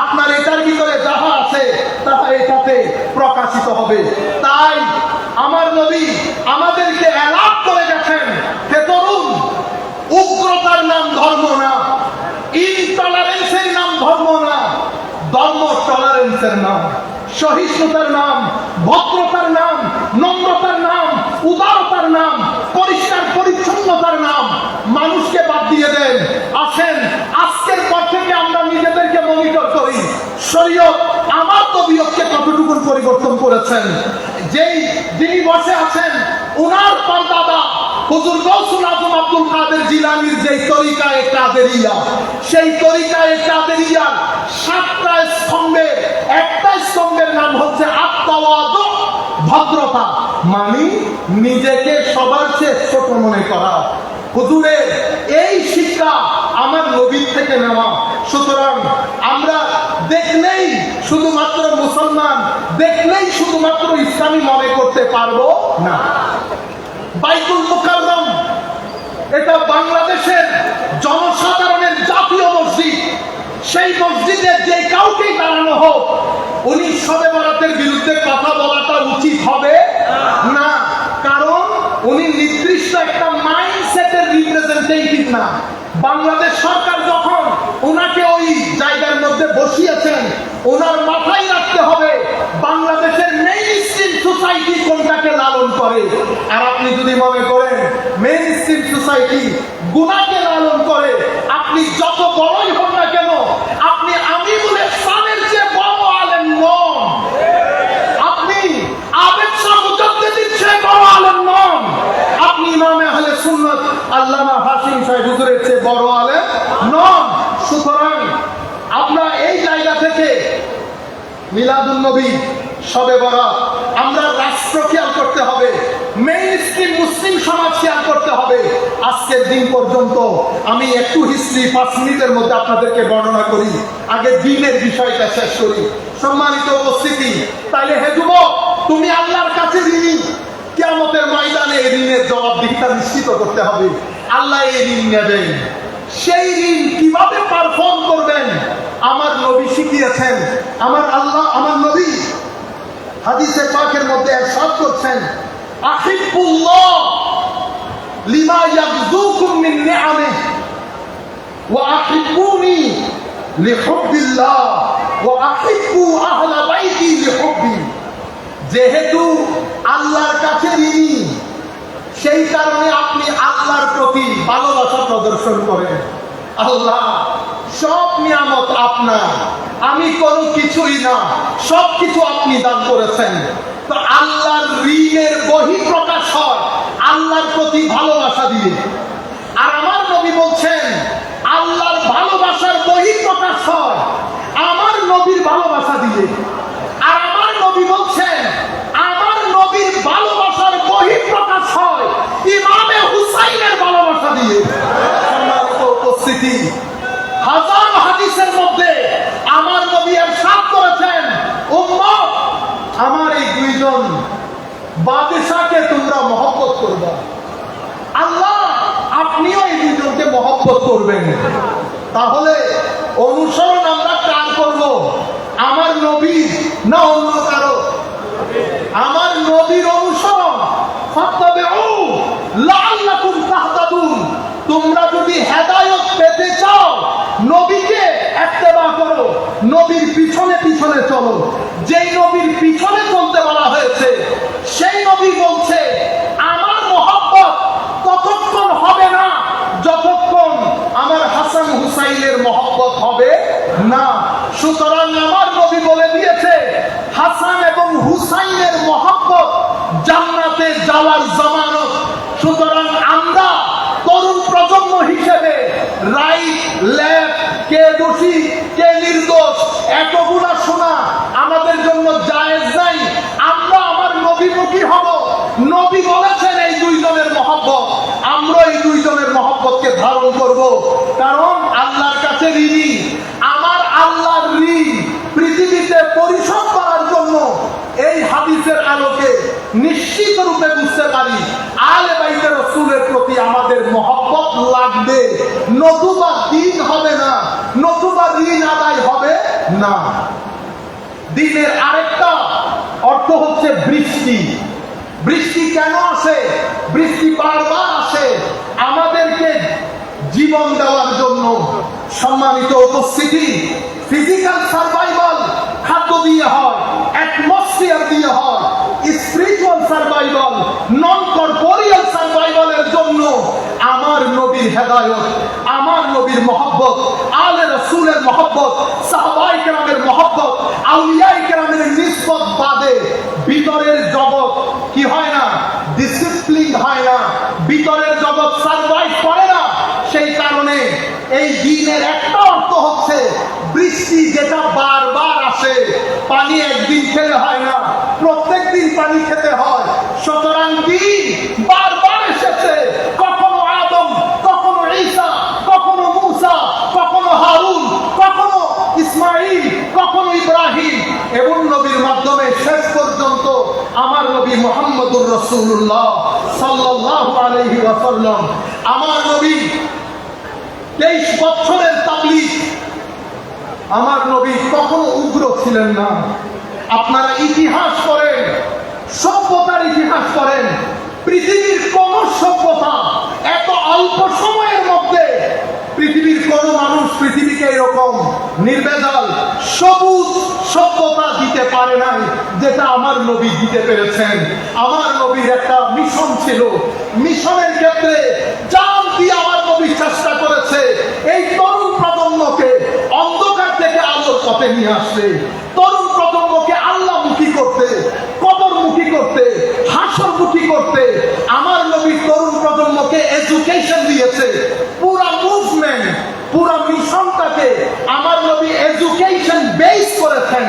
আপনার এটার ভিতরে যাহা আছে তাহা এটাতে প্রকাশিত হবে। তাই আমার নবী আমাদেরকে অ্যালার্ট করে গেছেন, হে তরুণ, উগ্রতার নাম ধর্ম না, ইনটলারেন্সের নাম ধর্ম না, ধর্ম টলারেন্সের নাম, সহিষ্ণুতার নাম, ভদ্রতার নাম, নম্রতার নাম, উদারতার নাম, পরিষ্কার পরিচ্ছন্নতার নাম। মানুষকে বাদ দিয়ে দেন। আসেন আজকের পর থেকে আমরা নিজেদেরকে মনিটর করি, শরীয়ত আমার তবিয়তকে কতটুকু পরিবর্তন করেছেন। যিনি বসে আছেন উনার পরদাদা হুজুর গৌসুল আজম আব্দুল কাদের জিলানীর যে তরিকায়ে কাদেরিয়া, সেই তরিকায়ে কাদেরিয়ার 7টা স্তম্ভের একটা স্তম্ভের নাম হচ্ছে আত-তাওয়াদু, ভদ্রতা, মানে নিজেকে সবার চেয়ে ছোট মনে করা। হুজুরের এই শিক্ষা আমার নবীর থেকে নেওয়া। সুতরাং আমরা দেখলেই শুধুমাত্র মুসলমান, দেখলেই শুধুমাত্র ইসলামী মনে করতে পারবো না। বাইতুল মুকাররম এটা বাংলাদেশের জনসাধারণের জাতীয় মসজিদ। সেই মসজিদে যে কাউকে দাঁড়ানো হোক, উনি শবে বরাতের বিরুদ্ধে কথা বলাটা উচিত হবে না, কারণ উনি নির্দিষ্ট একটা মাইন্ডসেটের রিপ্রেজেন্টেটিভ না। বাংলাদেশ সরকার যখন ওনাকে ওই জায়গার মধ্যে বসিয়েছেন, ওনার মাথায় রাখতে হবে বাংলাদেশের মেইনস্ট্রিম সোসাইটি কোনটাকে লালন করে। আর আপনি যদি মনে করেন মেইনস্ট্রিম সোসাইটি গুনাহকে লালন করে, আপনি যত বড়ই হন না কেন, আপনি আমিরুল ইহসানের চেয়ে বড় আলেম নন, আপনি আবেদ শাহ মুজাদ্দিদের চেয়ে বড় আলেম নন, আপনি ইমামে আহলে সুন্নাত আল্লামা হাশিম শাহ হুজুরের চেয়ে বড় আলেম নন। সুতরাং আমরা এই জায়গা থেকে মিলাদুন নবী, শবে বরাত, আমরা রাষ্ট্র খেয়াল করতে হবে, মেইনস্ট্রিম মুসলিম সমাজ খেয়াল করতে হবে। আজকের দিন পর্যন্ত আমি একটু হিস্ট্রি 5 মিনিটের মধ্যে আপনাদেরকে বর্ণনা করি, আগে দিনের বিষয়টা শেষ করি। সম্মানিত উপস্থিতি, তাইলে হে যুবক, তুমি আল্লাহর কাছে ঋণী। কিয়ামতের ময়দানে এই ঋণের জবাবদিহিতা নিশ্চিত করতে হবে। আল্লাহ এই ঋণ নেবেন, সেই ঋণ কিভাবে পারফর্ম করবেন আমার নবী শিখিয়েছেন। আমার আল্লাহ, আমার নবী হাদিসে পাকের মধ্যে ইরশাদ করছেন, আহিব্বুল্লাহ লিমা ইয়াগযুকুম মিন নিআমিহি ওয়া আহিব্বুনি লিহুব্বিল্লাহ ওয়া আহিব্বু আহলা বাইতি লিহুব্বি। যেহেতু আল্লাহর কাছে ঋণী, সেই কারণে আপনি আল্লাহর প্রতি ভালোবাসা প্রদর্শন করেন। আল্লাহ সব নিয়ামত আপনার, আমি কোনো কিছুই না, সবকিছু আপনি দান করেছেন। তো আল্লাহর ঋণের বহিঃপ্রকাশ হয় আল্লাহর প্রতি ভালোবাসা দিয়ে। আর আমার নবী বলছেন আল্লাহর ভালোবাসার বহিঃপ্রকাশ হয় আমার নবীর ভালোবাসা দিয়ে। আর আমার নবী বলছেন আমার নবীর ভালোবাসার বহিঃপ্রকাশ হয় ইমামে হুসাইনের ভালোবাসা দিয়ে। সম্মানিত উপস্থিতি, হাজার হাদিসের মধ্যে আমার নবী ইরশাদ করেছেন, উম্মত, আমার এই দুইজন বাদশাকে তোমরা মহব্বত করবা। আল্লাহ আপনিও এই দুইজনকে মহব্বত করবেন। তাহলে অনুসরণ আমরা কার করব? আমার নবীর না অন্য কারো? আমার নবীর অনুসরণ, ফাত্তাবিউ লাআল্লাকুম তাহতাদুন, তোমরা যদি হেদায়েত পেতে চাও নবীকে ইত্তেবা করো, নবীর পিছনে পিছনে চলো। যেই নবীর পিছনে চলতে বলা হয়েছে সেই নবী বলছে আমার মহব্বত ততক্ষণ হবে না যতক্ষণ আমার হাসান হুসাইনের মহব্বত হবে না। সুতরাং আমার নবী বলে দিয়েছে হাসান এবং হুসাইনের মহব্বত জান্নাতে যাওয়ার জামানত। সুতরাং আমরা তরুণ প্রজন্ম হিসেবে রাইট লেফট, কে দোষী কে নির্দোষ এতগুলা শোনা আমাদের জন্য জায়েজ নাই। আমরা আমার নবীমুখী হব। নবী বলেছেন এই দুইজনের মহব্বত, আমরা এই দুইজনের মহব্বতকে ধারণ করব, কারণ আল্লাহর কাছে ঋণী। আমার আল্লাহর ঋণ পৃথিবীতে পরিশোধ করার জন্য এই হাদিসের আলোকে নিশ্চিত রূপে বুঝতে পারি আলে বাইতে রাসূলের প্রতি আমাদের মহব্বত লাগবে, নতুবা দিন হবে না, নতুবা ঋণ আদায় হবে না। দিনের আরেকটা অর্থ হচ্ছে বৃষ্টি। বৃষ্টি কেন আসে? বৃষ্টি বারবার আসে আমাদেরকে জীবন দেওয়ার জন্য। সম্মানিত উপস্থিতি, ফিজিক্যাল সার্ভাইভাল খাদ্য দিয়ে হয়, অ্যাটমসফিয়ার দিয়ে হয়, স্পিরিচুয়াল সার্ভাইভাল, নন কর্পোরিয়াল সার্ভাইভালের জন্য আমার নবীর হেদায়েত, আমার নবীর মহব্বত, আলে রাসূলের মহব্বত, সাহাবায়ে কেরামের মহব্বত, আউলিয়ায়ে কেরামের নিসবত বাদে ভিতরের জগৎ কি হয় না? ডিসিপ্লিন হয় না, ভিতরের জগৎ সার্ভাইভ করে না। সেই কারণে এই দিনের একটা অর্থ হচ্ছে বৃষ্টি যেটা বারবার আসে। পানি একদিন খেলে হয় না, প্রত্যেক দিন পানি খেতে হয়। সুতরাং দিন বারবার এসেছে, কখনো আদম, কখনো ঈসা, কখনো মূসা, কখনো হারুন, কখনো ইসমাঈল, কখনো ইব্রাহিম, এবং নবীর মাধ্যমে শেষ পর্যন্ত আমার নবী মুহাম্মদুর রাসূলুল্লাহ সাল্লাল্লাহু আলাইহি ওয়াসাল্লাম। আমার নবী 23 বছরের তাবলীগ। আমার নবী কখনো উগ্র ছিলেন না। আপনারা ইতিহাস করেন, সভ্যতার ইতিহাস করেন, পৃথিবীর কোন সভ্যতা এত অল্প সময়ের মধ্যে পৃথিবীর কোন মানুষ পৃথিবীকে এরকম নির্ভেজাল সবুজ সভ্যতা দিতে পারে নাই যেটা আমার নবী দিতে পেরেছেন। আমার নবীর একটা মিশন ছিল, মিশনের ক্ষেত্রে জান দিয়ে আমার নবী চেষ্টা করেছে এই তরুণ প্রজন্মকে অন্ধকার থেকে আলোর পথে নিয়ে আসতে, তরুণ প্রজন্মকে আল্লাহমুখী করতে, কবরমুখী করতে, হাসরমুখী করতে। আমার নবী তরুণ প্রজন্মকে এডুকেশন দিয়েছে। পুরা মুভমেন্ট, পুরা মিশনটাকে আমার নবী এডুকেশন বেস করেছেন।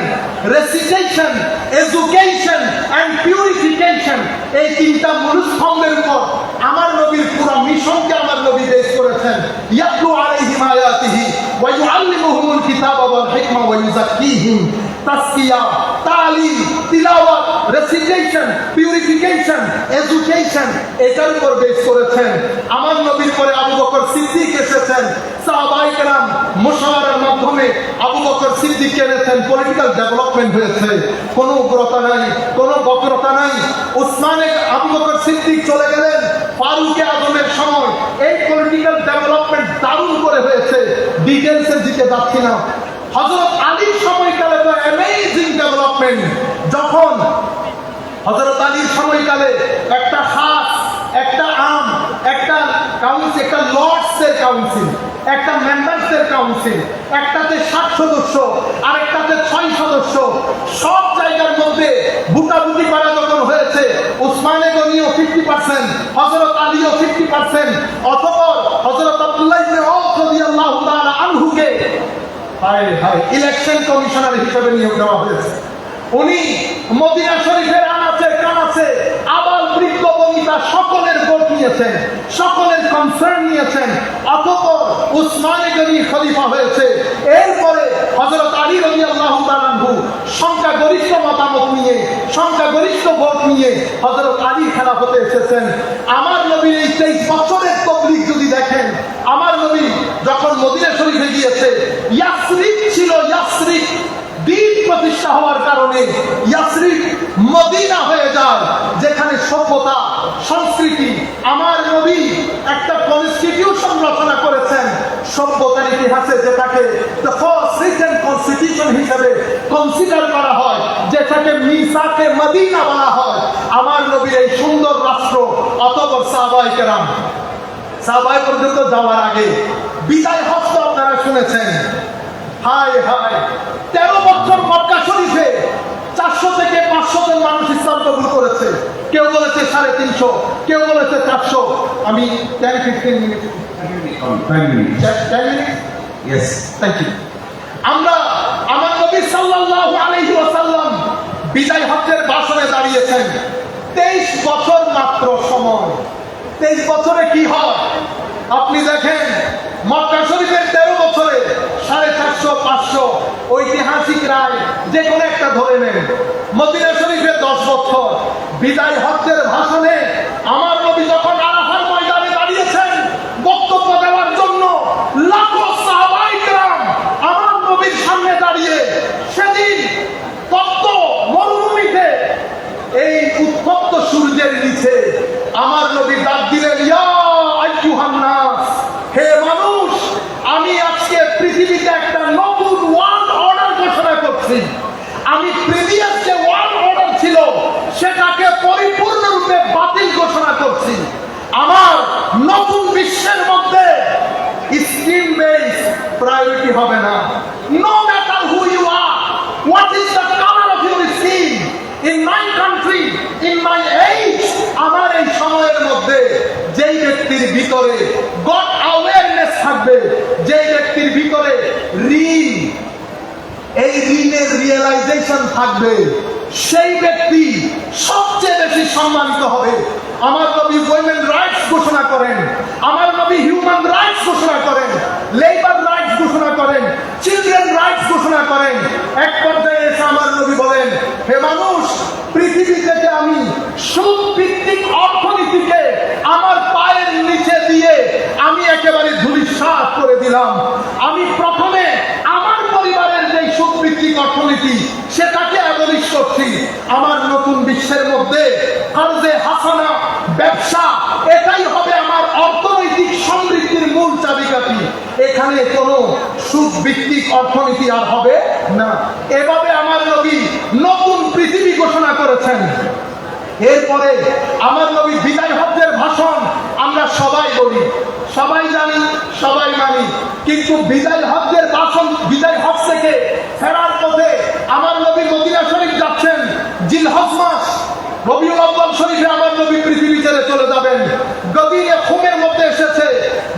রেসিটেশন, এডুকেশন এন্ড পিউরিফিকেশন, এই তিনটা মূলস্তম্ভের উপর আমার নবীর পুরা মিশনকে আমার নবী বেস করেছেন। ইয়াতলু আলাইহিম আয়াতিহি ওয়া ইউআল্লিমুহুমুল কিতাবা ওয়াল হিকমা ওয়া ইউযাক্কিহিম। তাসকিয়া, তালিম, তিলাওয়াত, রেসিটেশন, পিউরিফিকেশন, এডুকেশন, এটার উপর বেস করেছেন। আমার নবীর পরে আবু বকর সিদ্দিক এসেছেন। সাহাবায়ে কেরাম মুশাওয়ারার মাধ্যমে আবু বকর সিদ্দিক এনেছেন। পলিটিক্যাল ডেভেলপমেন্ট হয়েছে, কোনো উগ্রতা নাই, কোনো বক্রতা নাই। উসমানে আবু বকর সিদ্দিক চলে গেলেন ফারুকে আজমের সময়। এই পলিটিক্যাল ডেভেলপমেন্ট দারুণ করে হয়েছে, ডিটেলসের দিকে যাচ্ছি না। হযরত আলীর সময়কালে তো অ্যামেজিং ডেভেলপমেন্ট। যখন হযরত আলীর সময়কালে একটা খাস, একটা আম, একটা কাউন্সিল, একটা লর্ডসের কাউন্সিল, একটা মেম্বারসের কাউন্সিল, একটাতে 60 সদস্য আর একটাতে 6 সদস্য, সব জায়গার মধ্যে ভোটাভুটি করা যখন হয়েছে, উসমানে গনিও 50%, হযরত আলীও 50%, অতঃপর হযরত আব্দুল্লাহ ইবনে আওফ রাদিয়াল্লাহু তাআলা আনহুকে ইলেকশন কমিশনার হিসেবে নিয়োগ দেওয়া হয়েছে। উনি মদিনা শরীফের আনাচে কানাচে আবাল বৃদ্ধ বনিতা সকলের ভোট নিয়েছেন, সকলের কনসার্ন নিয়েছেন। অতঃপর উসমানে গনি খলিফা হয়েছে। এরপরে হযরত আলী রাদিয়াল্লাহু তাআলা আনহু সংখ্যাগরিষ্ঠ মতামত নিয়ে, সংখ্যাগরিষ্ঠ ভোট নিয়ে হযরত আলী খেলাফতে এসেছেন। আমার নবীর এই 23 বছরের তাবলীগ যদি দেখেন, আমার নবী যখন মদিনা শরীফে গিয়েছে, ইয়াসরিব ছিল, ইয়াসরিব দ্বীপ প্রতিষ্ঠা হওয়ার কারণে ইয়াসরিব মদিনা হয়ে যায়, যেখানে সভ্যতা সংস্কৃতি। আমার নবী একটা কনস্টিটিউশন রচনা করেছেন সভ্যতার ইতিহাসে, যেটাকে দ্য ফার্স্ট রিটেন কনস্টিটিউশন হিসেবে কনসিডার করা হয়, যেটাকে মিসাকে মদিনা বলা হয়। আমার নবীর এই সুন্দর রাষ্ট্র, অতঃপর সাহাবায়ে কেরাম, সাহাবায়ে পর্যন্ত যাওয়ার আগে বিদায় হজ তো আপনারা শুনেছেন। হায় হায়, 13 বছর মক্কা শরীফে 400 থেকে 500 জন মানুষ ইসলাম কবুল করেছে। কেউ বলেছে 350, কেউ বলেছে 400। আমি 10-15 minute, 10 minute, Yes. Thank you. আমরা আমার নবী সাল্লাল্লাহু আলাইহি ওয়াসাল্লাম বিদায় হজ্জের ভাষণে দাঁড়িয়েছেন। 23 বছর মাত্র সময়। 23 বছরে কি হয় আপনি দেখেন। মক্কা শরীফের 13 বছরে 450-500 ঐতিহাসিক রায় যে কোনো একটা ধরে নেন। মদিনা শরীফে 10 বছর। বিদায় হজ্জের ভাষণে আমার নবী যখন আরাফার ময়দানে দাঁড়িয়েছেন বক্তব্য দেওয়ার জন্য, লাখো সাহাবায়ে কেরাম আমার নবীর সামনে দাঁড়িয়ে, সেদিন তপ্ত মরুভূমিতে এই উত্তপ্ত সূর্যের নিচে আমার নবী ডাক দিলেন, ইয়া আইয়ুহান নাস, হে মানুষ, আমি আজকে পৃথিবীতে একটা নতুন ওয়ার্ল্ড অর্ডার ঘোষণা করছি। আমি প্রিভিয়াস যে ওয়ার্ল্ড অর্ডার ছিল সেটাকে পরিপূর্ণরূপে বাতিল ঘোষণা করছি। আমার নতুন বিশ্বের মধ্যে স্কিম বেস প্রায়োরিটি হবে না। No matter who you are, what is the colour of your skin, in my country, in my age, আমার এই সময়ের মধ্যে যেই ব্যক্তির ভিতরে গড অ্যাওয়ারনেস থাকবে, যেই ব্যক্তির ভিতরে ঋণ, এই ঋণের রিয়েলাইজেশন থাকবে, সেই ব্যক্তি সবচেয়ে বেশি সম্মানিত হবে। আমার নবী উইমেন রাইটস ঘোষণা করেন, আমার নবী হিউম্যান রাইটস ঘোষণা করেন, লেবার রাইটস ঘোষণা করেন, চিলড্রেন রাইটস ঘোষণা করেন। এক পর্যায়ে এসে আমার নবী বলেন, হে মানুষ, পৃথিবী থেকে আমি সুদ ভিত্তিক অর্থনীতিকে আমার পায়ের নিচে দিয়ে আমি একেবারে ধূলিসাৎ করে দিলাম। আমি প্রথমে আমার পরিবারের যে সুদ ভিত্তিক অর্থনীতি সেটাকে অ্যাবলিশ করছি। আমার নতুন বিশ্বের মধ্যে কারজে হাসানা, ব্যবসা, এটাই হবে আমার অর্থনৈতিক সমৃদ্ধির মূল চাবিকাঠি। এখানে কোনো সুদ ভিত্তিক অর্থনীতি আর হবে না। এভাবে আমার নবী নতুন পৃথিবী ঘোষণা করেছেন। এরপরে আমার নবী বিদায় হজ্জের ভাষণ আমরা সবাই বলি, সবাই জানি, সবাই মানি, কিন্তু বিদায় হজ্জের ভাষণ, বিদায় হজ থেকে ফেরার পথে আমার নবী মদিনা শরীফ যাচ্ছেন। জিলহজ মাস, রবিউল আউয়াল শরীফে আমার নবী পৃথিবী ছেড়ে চলে যাবেন। গদিরে খুমের মধ্যে এসেছে,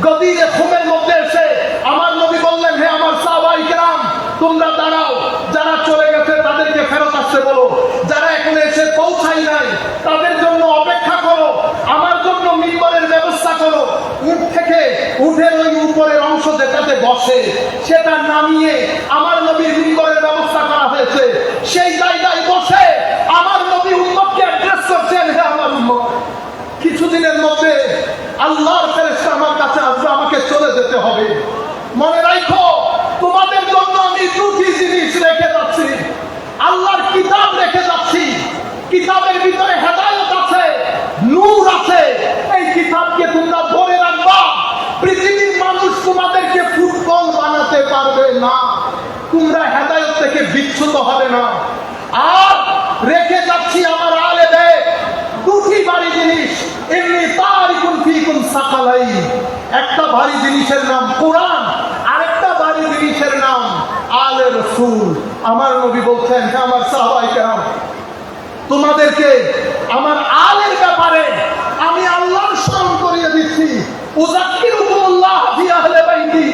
গদিরে খুমের মধ্যে এসে আমার নবী বললেন, হে আমার সাহাবায়ে কেরাম, তোমরা দাঁড়াও, যারা চলে গেছে তাদেরকে ফেরত আসতে বলো, যারা এখন এসে পৌঁছাই নাই তাদের জন্য অপেক্ষা করো, আমার জন্য মিম্বরের ব্যবস্থা করো। উঠ থেকে, উঠের ওই উপরের অংশ যেটাতে বসে সেটা নামিয়ে আমার নবীর মিম্বরের ব্যবস্থা করা হয়েছে। সেই জায়গায় বসে আমার নবী উম্মতকে অ্যাড্রেস করছেন, হে আমার উম্মত, কিছুদিনের মধ্যে আল্লাহর ফেরেশতা আমার কাছে আসবে, আমাকে চলে যেতে হবে। মনে রাখো, তোমাদের জন্য আমি দুটি জিনিস রেখে যাচ্ছি। আল্লাহর কিতাব রেখে যাচ্ছি, কিতাবের ভিতরে হেদায়েত আছে, নূর আছে। এই কিতাবকে তোমরা ধরে রাখবা। পৃথিবীর মানুষ তোমাদেরকে ফুটবল বানাতে পারবে না, তোমরা হেদায়েত থেকে বিচ্যুত হবে না। আর রেখে যাচ্ছি আমার আলে বেত, দুটি ভারী জিনিস। এমনি তারিকুন ফিকুম সাকালাই, একটা ভারী জিনিসের নাম কোরআন, আরেকটা ভারী জিনিসের নাম আলে রাসূল। আমার নবী বলছেন, হে আমার সাহাবায়ে কেরাম, তোমাদেরকে আমার আলের ব্যাপারে আমি আল্লাহর স্মরণ করিয়ে দিচ্ছি। উযাক্কিরুকুমুল্লাহ ফি আহলি বাইতি,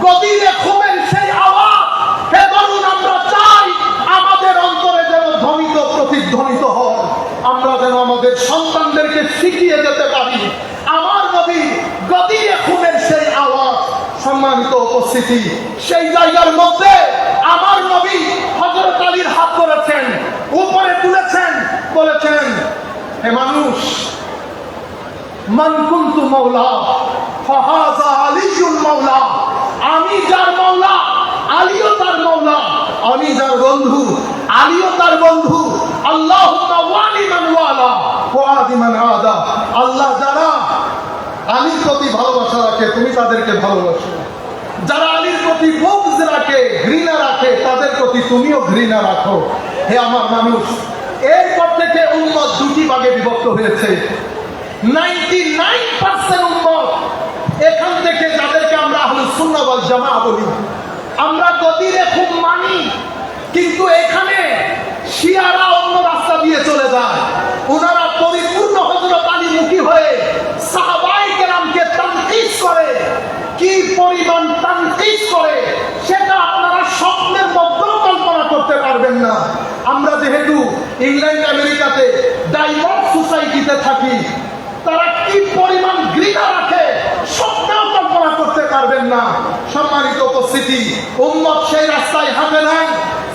গদিরে খুমের সেই আওয়াজ, হে বলুন, আমরা চাই আমাদের অন্তরে যেন ধ্বনিত প্রতিধ্বনিত হয়, আমরা যেন আমাদের সন্তানদেরকে শিখিয়ে যেতে পারি আমার নবী গদিরে খুমের সেই আওয়াজ। সম্মানিত উপস্থিতি, সেই জায়গার মধ্যে আমার নবী হযরত আলীর হাত ধরেছেন, উপরে তুলেছেন, বলেছেন, হে মানুষ, মান কুনতু মাওলা ফাহাযা আলিয়ুল মাওলা, আমি যার মাওলা আলীও তার মাওলা, আমি যার বন্ধু, আলীও তার বন্ধু। আল্লাহুম্মা ওয়ালি মান ওয়ালা ওয়া আদি মান আদা। আল্লাহ যারা আলীর প্রতি ভালোবাসা রাখে তুমি তাদেরকে ভালোবাসো, যারা আলীর প্রতি বুগজ রাখে, ঘৃণা রাখে, তাদের প্রতি তুমিও ঘৃণা রাখো। হে আমার মানুষ, এরপর থেকে উম্মত দুটি ভাগে বিভক্ত হয়েছে। 99% উম্মত এখান থেকে, যাদেরকে আমরা আহলুস সুন্নাহ ওয়াল জামাআহ বলি, আমরা গদিরে খুব মানি, কিন্তু এখানে শিয়ারা অন্য রাস্তা দিয়ে চলে যায়। ওনারা পরিপূর্ণ হযরত আলীমুখী হয়ে সাহাবায়ে কেরামকে তানকিস করে। কি পরিমাণ তানকিস করে সেটা আপনারা স্বপ্নের মধ্যেও কল্পনা করতে পারবেন না। আমরা যেহেতু ইংল্যান্ড আমেরিকাতে ডাইমন্ড সোসাইটিতে থাকি, তারা কি পরিমাণ ঘৃণা রাখে স্বপ্নেও কল্পনা করতে পারবেন না। সম্মানিত উপস্থিতি, উম্মত সেই রাস্তায় হাঁটে নাই।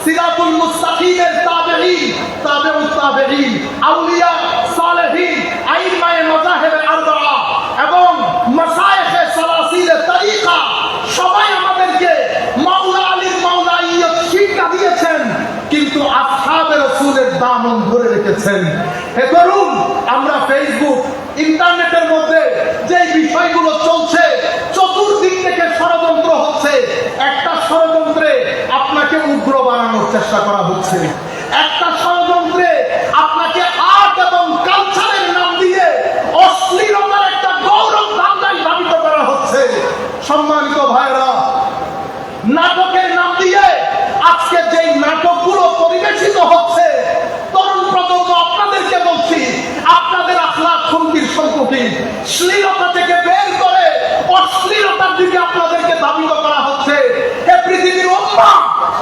সিরাতুল মুস্তাকিমের তাবেঈন, তাবেউত তাবেঈন, আউলিয়া, সালেহিন, আইম্মায়ে মাযাহিবের আরবাআ এবং মাশায়েখে সালাসিলে তরিকা সবাই আমাদেরকে মাওলা আলীর মাওলাইয়ত শিক্ষা দিয়েছেন, কিন্তু আসহাবে রাসূলের দামন ধরে রেখেছেন। হে তরুণ, আমরা ফেসবুক, ইন্টারনেটের মধ্যে যে বিষয়গুলো চলছে, চতুর্দিক থেকে ষড়যন্ত্র হচ্ছে। একটা ষড়যন্ত্রে আপনাকে উগ্র বানানোর চেষ্টা করা হচ্ছে, একটা ষড়যন্ত্রে আপনাকে আর্ট এবং কালচারের নাম দিয়ে অশ্লীলতার একটা গৌরব ধান্দায় ধাবিত করা হচ্ছে। সম্মানিত ভাইরা, নাটকের নাম দিয়ে আজকে যেই নাটকগুলো পরিবেশিত হচ্ছে, তরুণ প্রজন্ম আপনাদেরকে বলছি, আপনাদের আখলাক হুমকির সম্মুখীন। শ্লীলতা থেকে বের করে অশ্লীলতার দিকে আপনাদেরকে ধাবিত করা হচ্ছে। হে পৃথিবীর উম্মাহ,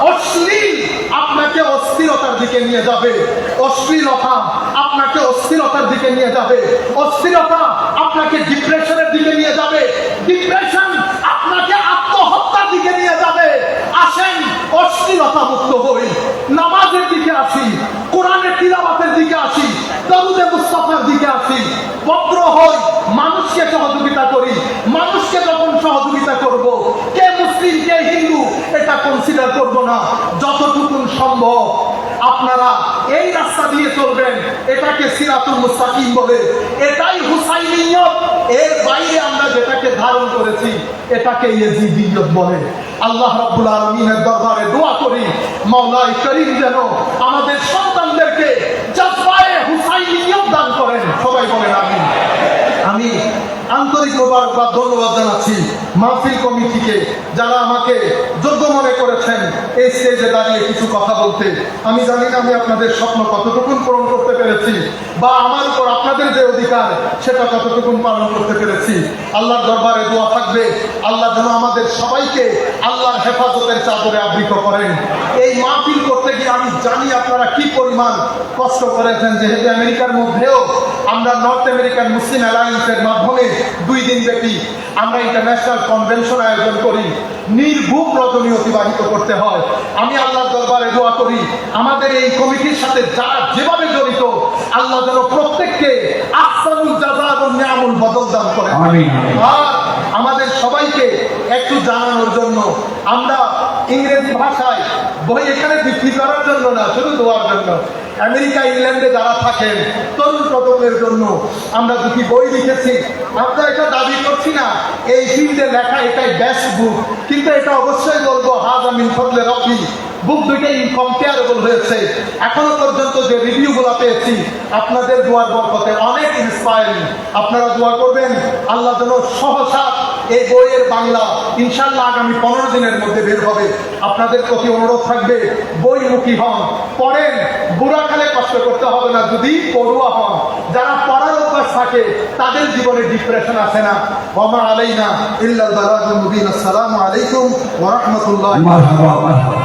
অশ্লীল আপনাকে অস্থিরতার দিকে নিয়ে যাবে, অশ্লীলতা আপনাকে অস্থিরতার দিকে নিয়ে যাবে, অস্থিরতা আপনাকে ডিপ্রেশনের দিকে নিয়ে যাবে, ডিপ্রেশন আপনাকে আত্মহত্যার দিকে নিয়ে যাবে। আসেন অশ্লীলতা মুক্ত হই, নামাজের দিকে আসি, কোরআনের তিলাওয়াতের দিকে আসি, দরুদে মুস্তাফার দিকে আসি, ভদ্র হই, মানুষকে সহযোগিতা করি। মানুষকে যখন সহযোগিতা করব, কে মুসলিম কে হিন্দু এটা কনসিডার করব না। যতটুকু সম্ভব আপনারা এই রাস্তা দিয়ে চলবেন, এটাকে সিরাতুল মুস্তাকিম বলে, এটাই হুসাইনিয়ত। এর বাইরে আমরা যেটাকে ধারণ করেছি এটাকে ইয়াজিদিয়ত বলে। আল্লাহ রাব্বুল আলামিনের দরবারে দোয়া করি, মাওলাই করিম যেন আমাদের সন্তানদেরকে জজবায়ে হুসাইনিয়ত দান করেন। সবাই বলেন আমিন। আমি আন্তরিক মোবারকবাদ, ধন্যবাদ জানাচ্ছি মাহফিল কমিটিকে, যারা আমাকে যোগ্য মনে করেছেন এই স্টেজে দাঁড়িয়ে কিছু কথা বলতে। আমি জানি না আমি আপনাদের স্বপ্ন কতটুকু পূরণ করতে পেরেছি, বা আমার উপর আপনাদের যে অধিকার সেটা কতটুকু পালন করতে পেরেছি। আল্লাহর দরবারে দোয়া থাকবে, আল্লাহ যেন আমাদের সবাইকে আল্লাহর হেফাজতের চাদরে আবৃত করেন। এই মাহফিল করতে গিয়ে আমি জানি আপনারা কি পরিমাণ কষ্ট করেছেন, যেহেতু আমেরিকার মধ্যেও আমরা নর্থ আমেরিকান মুসলিম অ্যালায়েন্সের মাধ্যমে 2 দিন ব্যাপী আমরা ইন্টারন্যাশনাল কনভেনশন আয়োজন করি। নির্ভুল রজনী অতিবাহিত করতে হয়। আমি আল্লাহর দরবারে দোয়া করি, আমাদের এই কমিটির সাথে যারা যেভাবে জড়িত, আল্লাহ যেন প্রত্যেককে আহসানুল জাযা এবং নিয়ামুল বদল দান করেন। আর আমাদের সবাইকে একটু জানানোর জন্য, আমরা ইংরেজি ভাষায় বই এখানে বিক্রি করার জন্য না, শুধু দোয়ার জন্য। আমেরিকা, ইংল্যান্ডে যারা থাকেন, তরুণ প্রজন্মের জন্য আমরা 2টি বই লিখেছি। আমরা এটা দাবি করছি না এই ফিল্ডে লেখা এটাই বেস্ট বুক, কিন্তু এটা অবশ্যই বলবো হাযা মিন ফাদলি রাব্বি। বুক দুইটা ইনকম্পেয়ারেবল হয়েছে। এখনো পর্যন্ত যে রিভিউগুলো পেয়েছি আপনাদের দোয়ার বরকতে অনেক ইন্সপায়ারিং। আপনারা দোয়া করবেন আল্লাহ যেন সহসা এই বইয়ের বাংলা ইনশাআল্লাহ আগামী 15 দিনের মধ্যে বের হবে। আপনাদের প্রতি অনুরোধ থাকবে, বইমুখী হন, পড়েন, বুড়াকালে কষ্ট করতে হবে না যদি পড়ুয়া হন। যারা পড়ার অভ্যাস থাকে তাদের জীবনে ডিপ্রেশন আসে না। ওয়া মা আলাইনা ইল্লাল বালাগুল মুবিন। আসসালামু আলাইকুম ওয়া রাহমাতুল্লাহি ওয়া বারাকাতুহু।